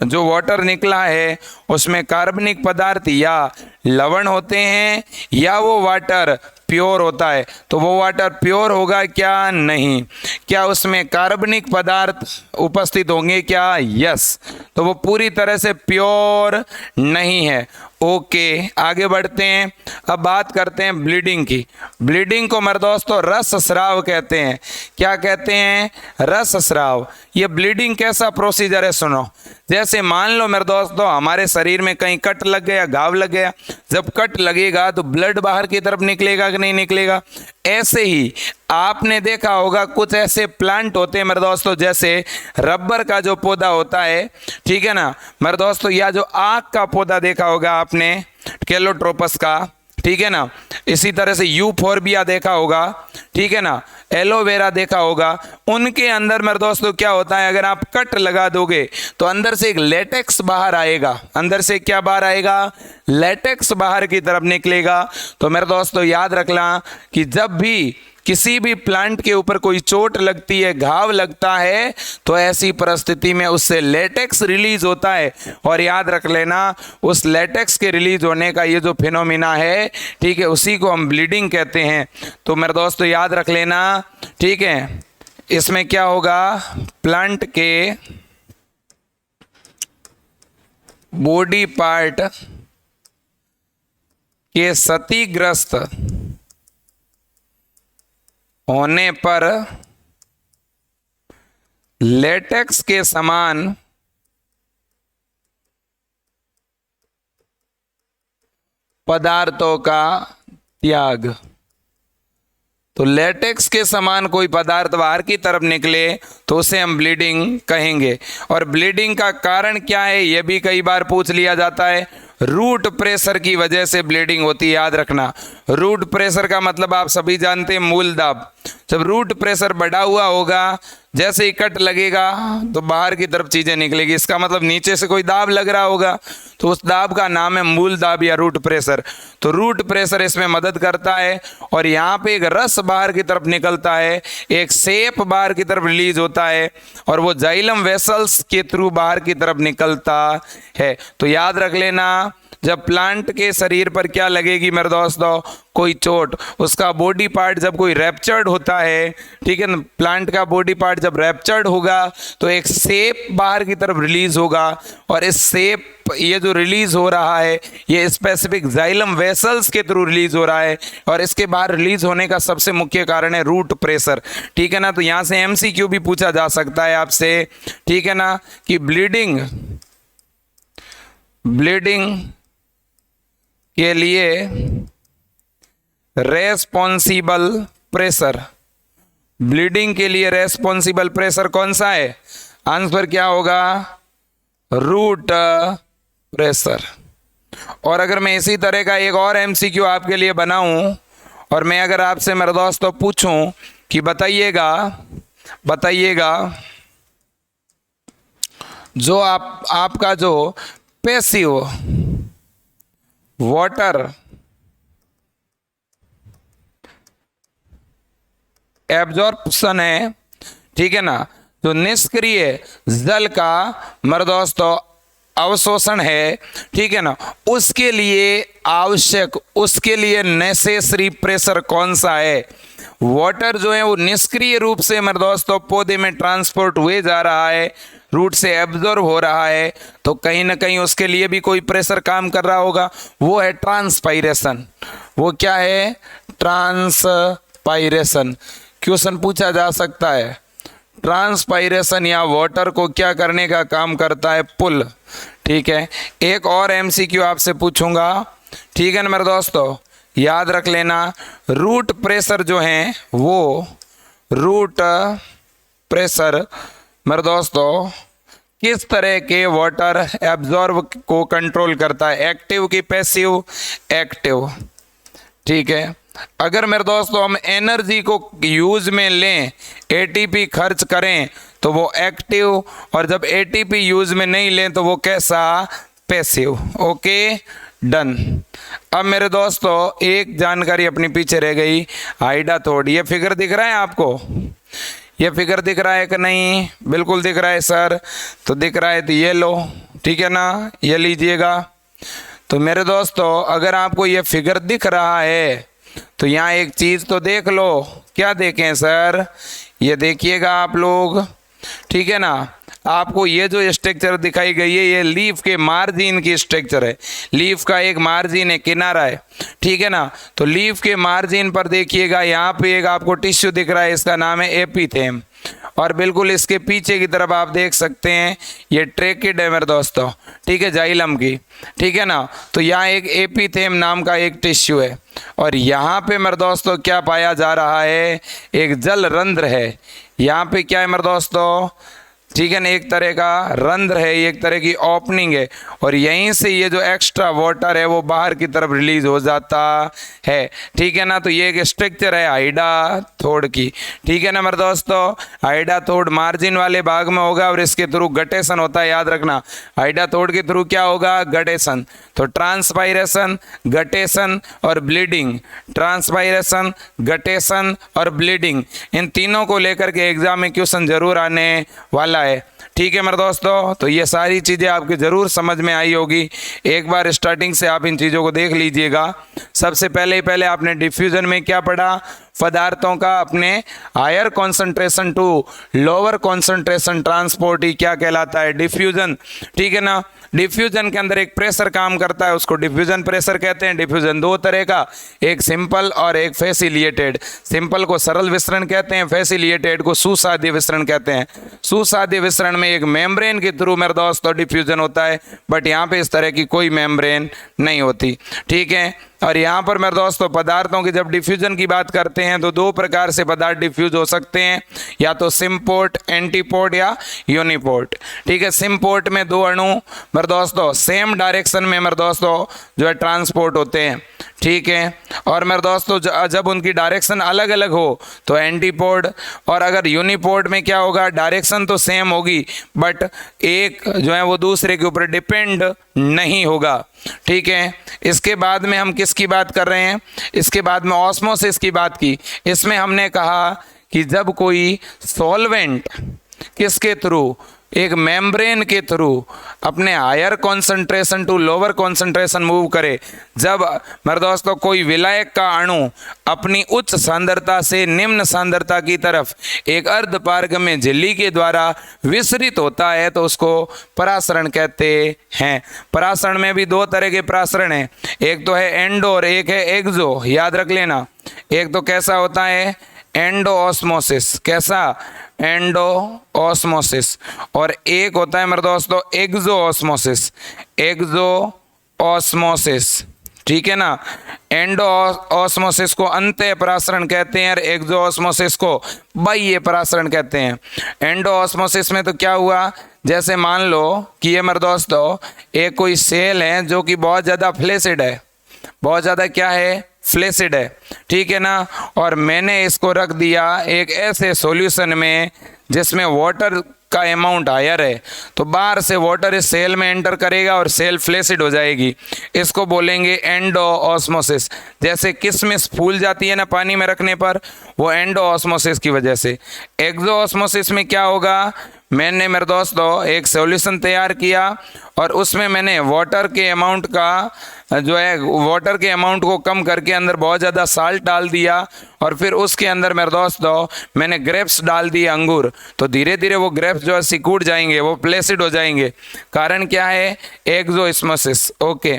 जो वाटर निकला है उसमें कार्बनिक पदार्थ या लवण होते हैं या वो वाटर प्योर होता है? तो वो वाटर प्योर होगा क्या? नहीं। क्या उसमें कार्बनिक पदार्थ उपस्थित होंगे क्या? यस। तो वो पूरी तरह से प्योर नहीं है। ओके, आगे बढ़ते हैं। अब बात करते हैं ब्लीडिंग की। ब्लीडिंग को मेरे दोस्तों रस स्राव कहते हैं। क्या कहते हैं? रस स्राव। ये ब्लीडिंग कैसा प्रोसीजर है सुनो। जैसे मान लो मेरे दोस्तों हमारे शरीर में कहीं कट लग गया, घाव लग गया, जब कट लगेगा तो ब्लड बाहर की तरफ निकलेगा कि नहीं निकलेगा? ऐसे ही आपने देखा होगा कुछ ऐसे प्लांट होते हैं मेरे दोस्तों, जैसे रबर का जो पौधा होता है, ठीक है ना मेरे दोस्तों, या जो आक का पौधा देखा होगा आपने, कैलोट्रोपस का, ठीक है ना। इसी तरह से यूफोर्बिया देखा होगा, ठीक है ना, एलोवेरा देखा होगा। उनके अंदर मेरे दोस्तों क्या होता है, अगर आप कट लगा दोगे तो अंदर से एक लेटेक्स बाहर आएगा। अंदर से क्या बाहर आएगा? लेटेक्स बाहर की तरफ निकलेगा। तो मेरे दोस्तों याद रखना कि जब भी किसी भी प्लांट के ऊपर कोई चोट लगती है, घाव लगता है, तो ऐसी परिस्थिति में उससे लेटेक्स रिलीज होता है। और याद रख लेना उस लेटेक्स के रिलीज होने का ये जो फिनोमिना है, ठीक है, उसी को हम ब्लीडिंग कहते हैं। तो मेरे दोस्तों याद रख लेना, ठीक है, इसमें क्या होगा, प्लांट के बॉडी पार्ट के क्षतिग्रस्त होने पर लेटेक्स के समान पदार्थों का त्याग। तो लेटेक्स के समान कोई पदार्थ बाहर की तरफ निकले तो उसे हम ब्लीडिंग कहेंगे। और ब्लीडिंग का कारण क्या है, यह भी कई बार पूछ लिया जाता है। रूट प्रेशर की वजह से ब्लीडिंग होती है। याद रखना, रूट प्रेशर का मतलब आप सभी जानते हैं मूल दाब। जब रूट प्रेशर बढ़ा हुआ होगा, जैसे ही कट लगेगा तो बाहर की तरफ चीजें निकलेगी, इसका मतलब नीचे से कोई दाब लग रहा होगा, तो उस दाब का नाम है मूल दाब या रूट प्रेशर। तो रूट प्रेशर इसमें मदद करता है। और यहाँ पे एक रस बाहर की तरफ निकलता है, एक सेप बाहर की तरफ रिलीज होता है, और वो जाइलम वेसल्स के थ्रू बाहर की तरफ निकलता है। तो याद रख लेना, जब प्लांट के शरीर पर क्या लगेगी मेरे दोस्तों, कोई चोट, उसका बॉडी पार्ट जब कोई रैप्चर्ड होता है, ठीक है ना, प्लांट का बॉडी पार्ट जब रैप्चर्ड होगा तो एक सेप बाहर की तरफ रिलीज होगा, और इस सेप ये जो रिलीज हो रहा है ये स्पेसिफिक जाइलम वेसल्स के थ्रू रिलीज हो रहा है, और इसके बाहर रिलीज होने का सबसे मुख्य कारण है रूट प्रेशर। ठीक है ना, तो यहाँ से MCQ भी पूछा जा सकता है आपसे, ठीक है ना, कि ब्लीडिंग के लिए रेस्पॉन्सिबल प्रेशर, ब्लीडिंग के लिए रेस्पॉन्सिबल प्रेशर कौन सा है? आंसर क्या होगा? Root pressure. और अगर मैं इसी तरह का एक और MCQ आपके लिए बनाऊं, और मैं अगर आपसे मेरे दोस्तों पूछूं कि बताइएगा जो आपका जो पैसिव वाटर एब्जॉर्प्शन है, ठीक है ना, जो निष्क्रिय जल का मेरे दोस्तों अवशोषण है, ठीक है ना, उसके लिए आवश्यक, उसके लिए नेसेसरी प्रेशर कौन सा है? वाटर जो है वो निष्क्रिय रूप से मेरे दोस्तों पौधे में ट्रांसपोर्ट हुए जा रहा है, रूट से एब्जॉर्ब हो रहा है, तो कहीं ना कहीं उसके लिए भी कोई प्रेशर काम कर रहा होगा, वो है ट्रांसपायरेशन। वो क्या है? ट्रांसपायरेशन। क्वेश्चन पूछा जा सकता है, ट्रांसपायरेशन या वाटर को क्या करने का काम करता है? पुल। ठीक है, एक और MCQ आपसे पूछूंगा, ठीक है ना मेरे दोस्तों, याद रख लेना, रूट प्रेशर जो है वो रूट प्रेशर मेरे दोस्तों किस तरह के वाटर एब्जॉर्ब को कंट्रोल करता है? एक्टिव की पैसिव? एक्टिव। ठीक है, अगर मेरे दोस्तों हम एनर्जी को यूज में लें, ATP खर्च करें, तो वो एक्टिव, और जब ATP यूज में नहीं लें तो वो कैसा? पैसिव। Okay, done. अब मेरे दोस्तों एक जानकारी अपनी पीछे रह गई, आइडा थोड़ी। ये फिगर दिख रहा है आपको? ये फिगर दिख रहा है कि नहीं? बिल्कुल दिख रहा है सर। तो दिख रहा है तो ये लो, ठीक है ना, ये लीजिएगा। तो मेरे दोस्तों अगर आपको ये फिगर दिख रहा है तो यहाँ एक चीज़ तो देख लो। क्या देखें सर? ये देखिएगा आप लोग, ठीक है ना, आपको ये जो स्ट्रक्चर दिखाई गई है ये लीफ के मार्जिन की स्ट्रक्चर है। लीफ का एक मार्जिन है, किनारा है, ठीक है ना। तो लीफ के मार्जिन पर देखिएगा, यहाँ पे एक आपको टिश्यू दिख रहा है, इसका नाम है एपिथेम, और बिल्कुल इसके पीछे की तरफ आप देख सकते हैं ये ट्रेकिड है मेरे दोस्तों, ठीक है, जाइलम की, ठीक है ना। तो यहाँ एक एपिथेम नाम का एक टिश्यू है, और यहाँ पे मेरे दोस्तों क्या पाया जा रहा है? एक जल रंध्र है। यहाँ पे क्या है मेरे दोस्तों? ठीक है ना, एक तरह का रंध्र है, एक तरह की ओपनिंग है, और यहीं से ये जो एक्स्ट्रा वाटर है वो बाहर की तरफ रिलीज हो जाता है, ठीक है ना। तो ये एक स्ट्रक्चर है हाइडाथोड की, ठीक है ना मेरे दोस्तों। हाइडाथोड मार्जिन वाले भाग में होगा और इसके थ्रू गटेशन होता है, याद रखना। हाइडाथोड के थ्रू क्या होगा? गटेशन। तो ट्रांसपायरेशन, गटेशन और ब्लीडिंग, ट्रांसपायरेशन, गटेशन और ब्लीडिंग, इन तीनों को लेकर के एग्जाम में क्वेश्चन जरूर आने वाला है, ठीक है मेरे दोस्तों। तो ये सारी चीज़ें आपके ज़रूर समझ में आई होगी। एक बार स्टार्टिंग से आप इन चीज़ों को देख लीजिएगा। सबसे पहले आपने डिफ्यूजन में क्या पढ़ा? पदार्थों का अपने higher concentration to lower concentration transport ही क्या कहलाता है? डिफ्यूजन, ठीक है ना। डिफ्यूजन के अंदर एक प्रेशर काम करता है, उसको डिफ्यूजन प्रेशर कहते हैं। डिफ्यूजन दो तरह का, एक सिंपल और एक फैसिलिटेटेड। सिंपल को सरल विसरण कहते हैं, फैसिलिटेटेड को सुसाध्य विसरण कहते हैं। सुसाध्य विसरण में एक मेम्ब्रेन के थ्रू मेरे दोस्तों डिफ्यूजन होता है, बट यहाँ पे इस तरह की कोई मेम्ब्रेन नहीं होती, ठीक है। और यहाँ पर मेरे दोस्तों पदार्थों की जब डिफ्यूजन की बात करते हैं तो दो प्रकार से पदार्थ डिफ्यूज हो सकते हैं, या तो सिम्पोर्ट, एंटीपोर्ट या यूनिपोर्ट। ठीक है, सिम्पोर्ट में दो अणु मेरे दोस्तों सेम डायरेक्शन में मेरे दोस्तों जो है ट्रांसपोर्ट होते हैं। ठीक है, और मेरे दोस्तों जब उनकी डायरेक्शन अलग अलग हो तो एंटीपोर्ट। और अगर यूनिपोर्ट में क्या होगा, डायरेक्शन तो सेम होगी बट एक जो है वो दूसरे के ऊपर डिपेंड नहीं होगा। ठीक है, इसके बाद में हम किसकी बात कर रहे हैं, इसके बाद में ऑस्मोसिस की बात की। इसमें हमने कहा कि जब कोई सॉल्वेंट किसके थ्रू, एक मेम्ब्रेन के थ्रू अपने higher concentration to lower concentration move करे, जब मेरे दोस्तों कोई विलायक का अणु अपनी उच्च सांद्रता से निम्न सांद्रता की तरफ एक अर्धपारगम्य झिल्ली के द्वारा विसरित होता है तो उसको परासरण कहते हैं। परासरण में भी दो तरह के परासरण हैं, एक तो है एंडो और एक है एक्सो, याद रख लेना। एक तो कैसा होता है, एंडो ऑस्मोसिस, कैसा, एंडो ऑस्मोसिस, और एक होता है मेरे दोस्तों एक्सो ऑस्मोसिस, एक्सो ऑस्मोसिस। ठीक है ना, एंडो ऑस्मोसिस को अंतः परासरण कहते हैं और एक्सो ऑस्मोसिस को बाह्य परासरण कहते हैं। एंडो ऑस्मोसिस में तो क्या हुआ, जैसे मान लो कि ये मेरे दोस्तों एक कोई सेल है जो कि बहुत ज़्यादा फ्लेसिड है, बहुत ज़्यादा क्या है, फ्लेसिड है। ठीक है ना, और मैंने इसको रख दिया एक ऐसे सॉल्यूशन में जिसमें वाटर का अमाउंट हायर है, तो बाहर से वाटर इस सेल में एंटर करेगा और सेल फ्लेसिड हो जाएगी। इसको बोलेंगे एंडो ऑस्मोसिस। जैसे किशमिश फूल जाती है ना पानी में रखने पर, वो एंडो ऑस्मोसिस की वजह से। एक्सो ऑस्मोसिस में क्या होगा, मैंने मेरे दोस्तों एक सॉल्यूशन तैयार किया और उसमें मैंने वाटर के अमाउंट का जो है वाटर के अमाउंट को कम करके अंदर बहुत ज़्यादा साल्ट डाल दिया और फिर उसके अंदर मेरे दोस्तों मैंने ग्रेप्स डाल दिए, अंगूर, तो धीरे धीरे वो ग्रेप्स जो है सिकुड़ जाएंगे, वो प्लेसिड हो जाएंगे। कारण क्या है, एक्सोस्मोसिस। ओके,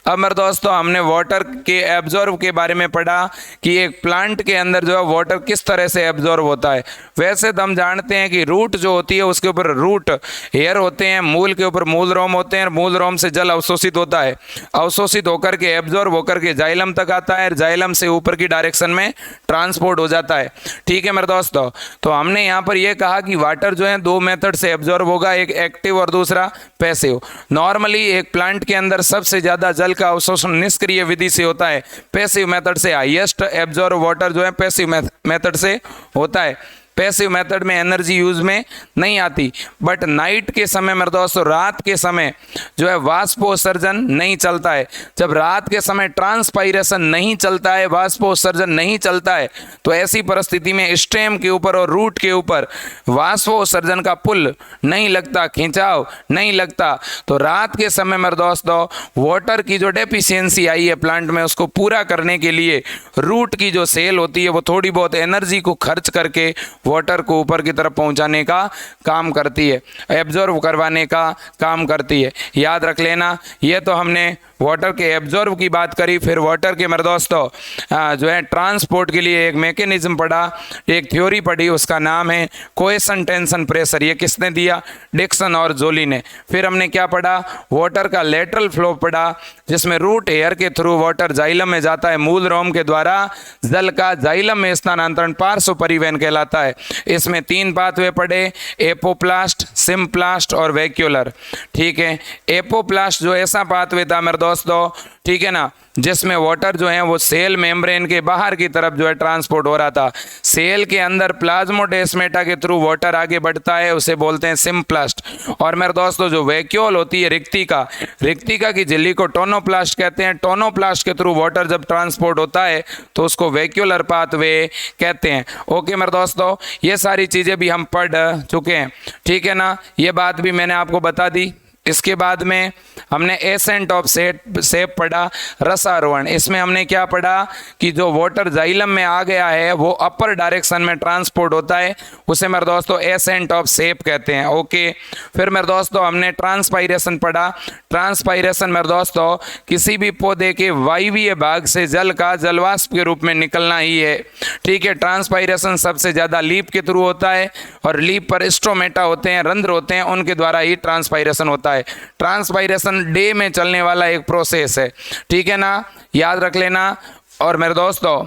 अब मेरे दोस्तों हमने वाटर के एब्जॉर्ब के बारे में पढ़ा कि एक प्लांट के अंदर जो है वाटर किस तरह से एब्जॉर्ब होता है। वैसे तो हम जानते हैं कि रूट जो होती है उसके ऊपर रूट हेयर होते हैं, मूल के ऊपर मूल रोम होते हैं, मूल रोम से जल अवशोषित होता है, अवशोषित होकर के एब्जॉर्ब होकर के जाइलम तक आता है, जाइलम से ऊपर की डायरेक्शन में ट्रांसपोर्ट हो जाता है। ठीक है मेरे दोस्तों, तो हमने यहाँ पर यह कहा कि वाटर जो है दो मेथड से एब्जॉर्ब होगा, एक एक्टिव और दूसरा पैसिव। नॉर्मली एक प्लांट के अंदर सबसे ज़्यादा जल का अवशोषण निष्क्रिय विधि से होता है, पैसिव मेथड से। हाईएस्ट एब्जॉर्ब वाटर जो है पैसिव मेथड से होता है। पैसिव मेथड में एनर्जी यूज में नहीं आती, बट नाइट के समय मेरे दोस्तों, रात के समय जो है वाष्पोत्सर्जन नहीं चलता है। जब रात के समय ट्रांसपायरेशन नहीं चलता है, वाष्पोत्सर्जन नहीं चलता है, तो ऐसी परिस्थिति में स्टेम के ऊपर और रूट के ऊपर वाष्पोत्सर्जन का पुल नहीं लगता, खिंचाव नहीं लगता। तो रात के समय मेरे दोस्तों वाटर की जो डेफिशिएंसी आई है प्लांट में, उसको पूरा करने के लिए रूट की जो सेल होती है वो थोड़ी बहुत एनर्जी को खर्च करके वाटर को ऊपर की तरफ पहुंचाने का काम करती है, एब्जॉर्ब करवाने का काम करती है। याद रख लेना, ये तो हमने वाटर के एब्जॉर्ब की बात करी। फिर वाटर के मेरे दोस्तों जो है ट्रांसपोर्ट के लिए एक मैकेनिज्म पढ़ा, एक थ्योरी पढ़ी, उसका नाम है कोहेशन टेंशन प्रेशर। ये किसने दिया, डिक्सन और जोली ने। फिर हमने क्या पढ़ा, वाटर का लेटरल फ्लो पढ़ा, जिसमें रूट एयर के थ्रू वाटर जाइलम में जाता है, मूल रोम के द्वारा जल का जाइलम में स्थानांतरण पार्श्व परिवहन कहलाता है। इसमें तीन पाथवे पढ़े, एपोप्लास्ट, सिम्प्लास्ट और वैक्यूलर। ठीक है, एपोप्लास्ट जो ऐसा पाथवे था मेरे दोस्तों, ठीक है ना, जिसमें वाटर जो है वो सेल मेम्ब्रेन के बाहर की तरफ जो है ट्रांसपोर्ट हो रहा था। सेल के अंदर प्लाज्मोडेस्माटा के थ्रू वाटर आगे बढ़ता है, उसे बोलते हैं सिम्प्लास्ट। और मेरे दोस्तों जो वैक्यूल होती है रिक्तिका की झिल्ली को टोनोप्लास्ट कहते हैं। टोनोप्लास्ट के थ्रू वाटर जब ट्रांसपोर्ट होता है तो उसको वैक्यूलर पाथवे कहते हैं। ओके मेरे दोस्तों, ये सारी चीज़ें भी हम पढ़ चुके हैं, ठीक है ना, ये बात भी मैंने आपको बता दी। इसके बाद में हमने एसेंट ऑफ सेप पढ़ा, रसारोहण। इसमें हमने क्या पढ़ा कि जो वाटर जाइलम में आ गया है वो अपर डायरेक्शन में ट्रांसपोर्ट होता है, उसे मेरे दोस्तों एसेंट ऑफ सेप कहते हैं। ओके, फिर मेरे दोस्तों हमने ट्रांसपायरेशन पढ़ा। ट्रांसपायरेशन मेरे दोस्तों किसी भी पौधे के वायवीय भाग से जल का जलवाष्प के रूप में निकलना ही है। ठीक है, ट्रांसपायरेशन सबसे ज़्यादा लीफ के थ्रू होता है और लीफ पर स्ट्रोमेटा होते हैं, रंध्र होते हैं, उनके द्वारा ही ट्रांसपायरेशन होता है। है। ट्रांसपायरेशन डे में चलने वाला एक प्रोसेस है, ठीक है ना, याद रख लेना। और मेरे दोस्तों,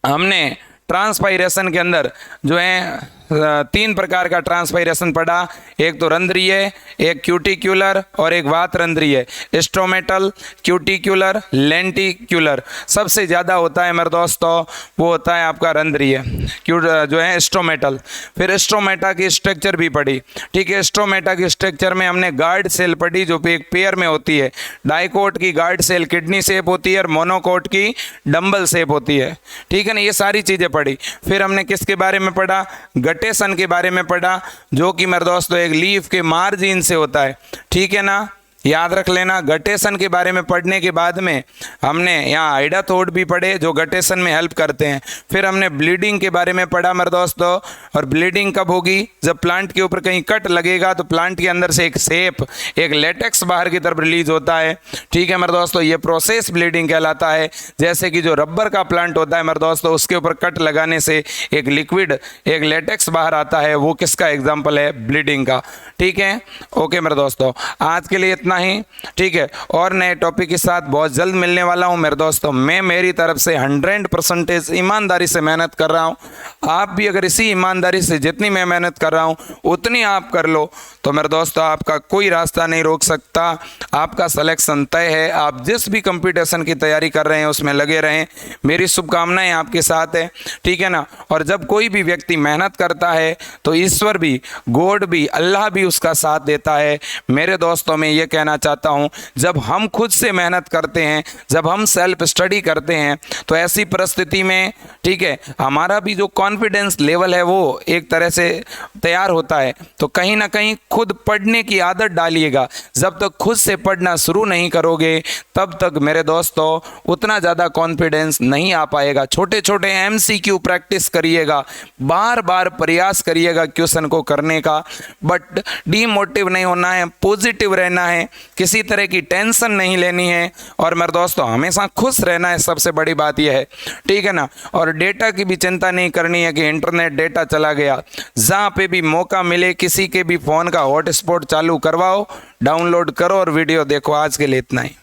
हमने ट्रांसपायरेशन के अंदर जो है 3 प्रकार का ट्रांसपायरेशन पढ़ा। एक तो रंध्रीय, एक क्यूटिक्यूलर और एक वात रंध्रीय। स्ट्रोमेटल, क्यूटिक्यूलर, लेंटिक्यूलर। सबसे ज़्यादा होता है मेरे दोस्तों वो होता है आपका रंध्रीय, जो है स्ट्रोमेटल। फिर स्ट्रोमेटा की स्ट्रक्चर भी पढ़ी, ठीक है। स्ट्रोमेटा की स्ट्रक्चर में हमने गार्ड सेल पढ़ी जो एक पेयर में होती है। डाइकोट की गार्ड सेल किडनी शेप होती है और मोनोकोट की डंबल शेप होती है, ठीक है ना। ये सारी चीज़ें पढ़ी। फिर हमने किसके बारे में पढ़ा? गटेशन के बारे में पढ़ा, जो कि मेरे दोस्तों एक लीफ के मार्जिन से होता है, ठीक है ना, याद रख लेना। गटेशन के बारे में पढ़ने के बाद में हमने यहाँ आइडाथोड भी पढ़े जो गटेशन में हेल्प करते हैं। फिर हमने ब्लीडिंग के बारे में पढ़ा मेरे दोस्तों। और ब्लीडिंग कब होगी? जब प्लांट के ऊपर कहीं कट लगेगा तो प्लांट के अंदर से एक सेप, एक लेटेक्स बाहर की तरफ रिलीज होता है, ठीक है मेरे दोस्तों। ये प्रोसेस ब्लीडिंग कहलाता है। जैसे कि जो रबर का प्लांट होता है मेरे दोस्तों, उसके ऊपर कट लगाने से एक लिक्विड, एक लेटेक्स बाहर आता है, वो किसका एग्जाम्पल है? ब्लीडिंग का, ठीक है। ओके मेरे दोस्तों, आज के लिए इतना ही, ठीक है। और नए टॉपिक के साथ बहुत जल्द मिलने वाला हूं मेरे दोस्तों। मैं मेरी तरफ से 100% ईमानदारी से मेहनत कर रहा हूं। आप भी अगर इसी ईमानदारी से जितनी मैं मेहनत कर रहा हूं उतनी आप कर लो तो मेरे दोस्तों आपका कोई रास्ता नहीं रोक सकता। आपका सिलेक्शन तय है। आप जिस भी कंपटीशन की तैयारी कर रहे हैं उसमें लगे रहें। मेरी शुभकामनाएं आपके साथ है, ठीक है ना। और जब कोई भी व्यक्ति मेहनत करता है तो ईश्वर भी, गॉड भी, अल्लाह भी उसका साथ देता है। मेरे दोस्तों मैं ये कहना चाहता हूं, जब हम खुद से मेहनत करते हैं, जब हम सेल्फ स्टडी करते हैं तो ऐसी परिस्थिति में, ठीक है, हमारा भी जो कॉन्फिडेंस लेवल है वो एक तरह से तैयार होता है। तो कहीं ना कहीं खुद पढ़ने की आदत डालिएगा। जब तक खुद से पढ़ना शुरू नहीं करोगे तब तक मेरे दोस्तों उतना ज़्यादा कॉन्फिडेंस नहीं आ पाएगा। छोटे छोटे MCQ प्रैक्टिस करिएगा, बार बार प्रयास करिएगा क्वेश्चन को करने का, बट डीमोटिव नहीं होना है, पॉजिटिव रहना है, किसी तरह की टेंशन नहीं लेनी है। और मेरे दोस्तों हमेशा खुश रहना है, सबसे बड़ी बात यह है, ठीक है ना। और डेटा की भी चिंता नहीं करनी है कि इंटरनेट डेटा चला गया। जहाँ पे भी मौका मिले किसी के भी फ़ोन का हॉटस्पॉट चालू करवाओ, डाउनलोड करो और वीडियो देखो। आज के लिए इतना ही।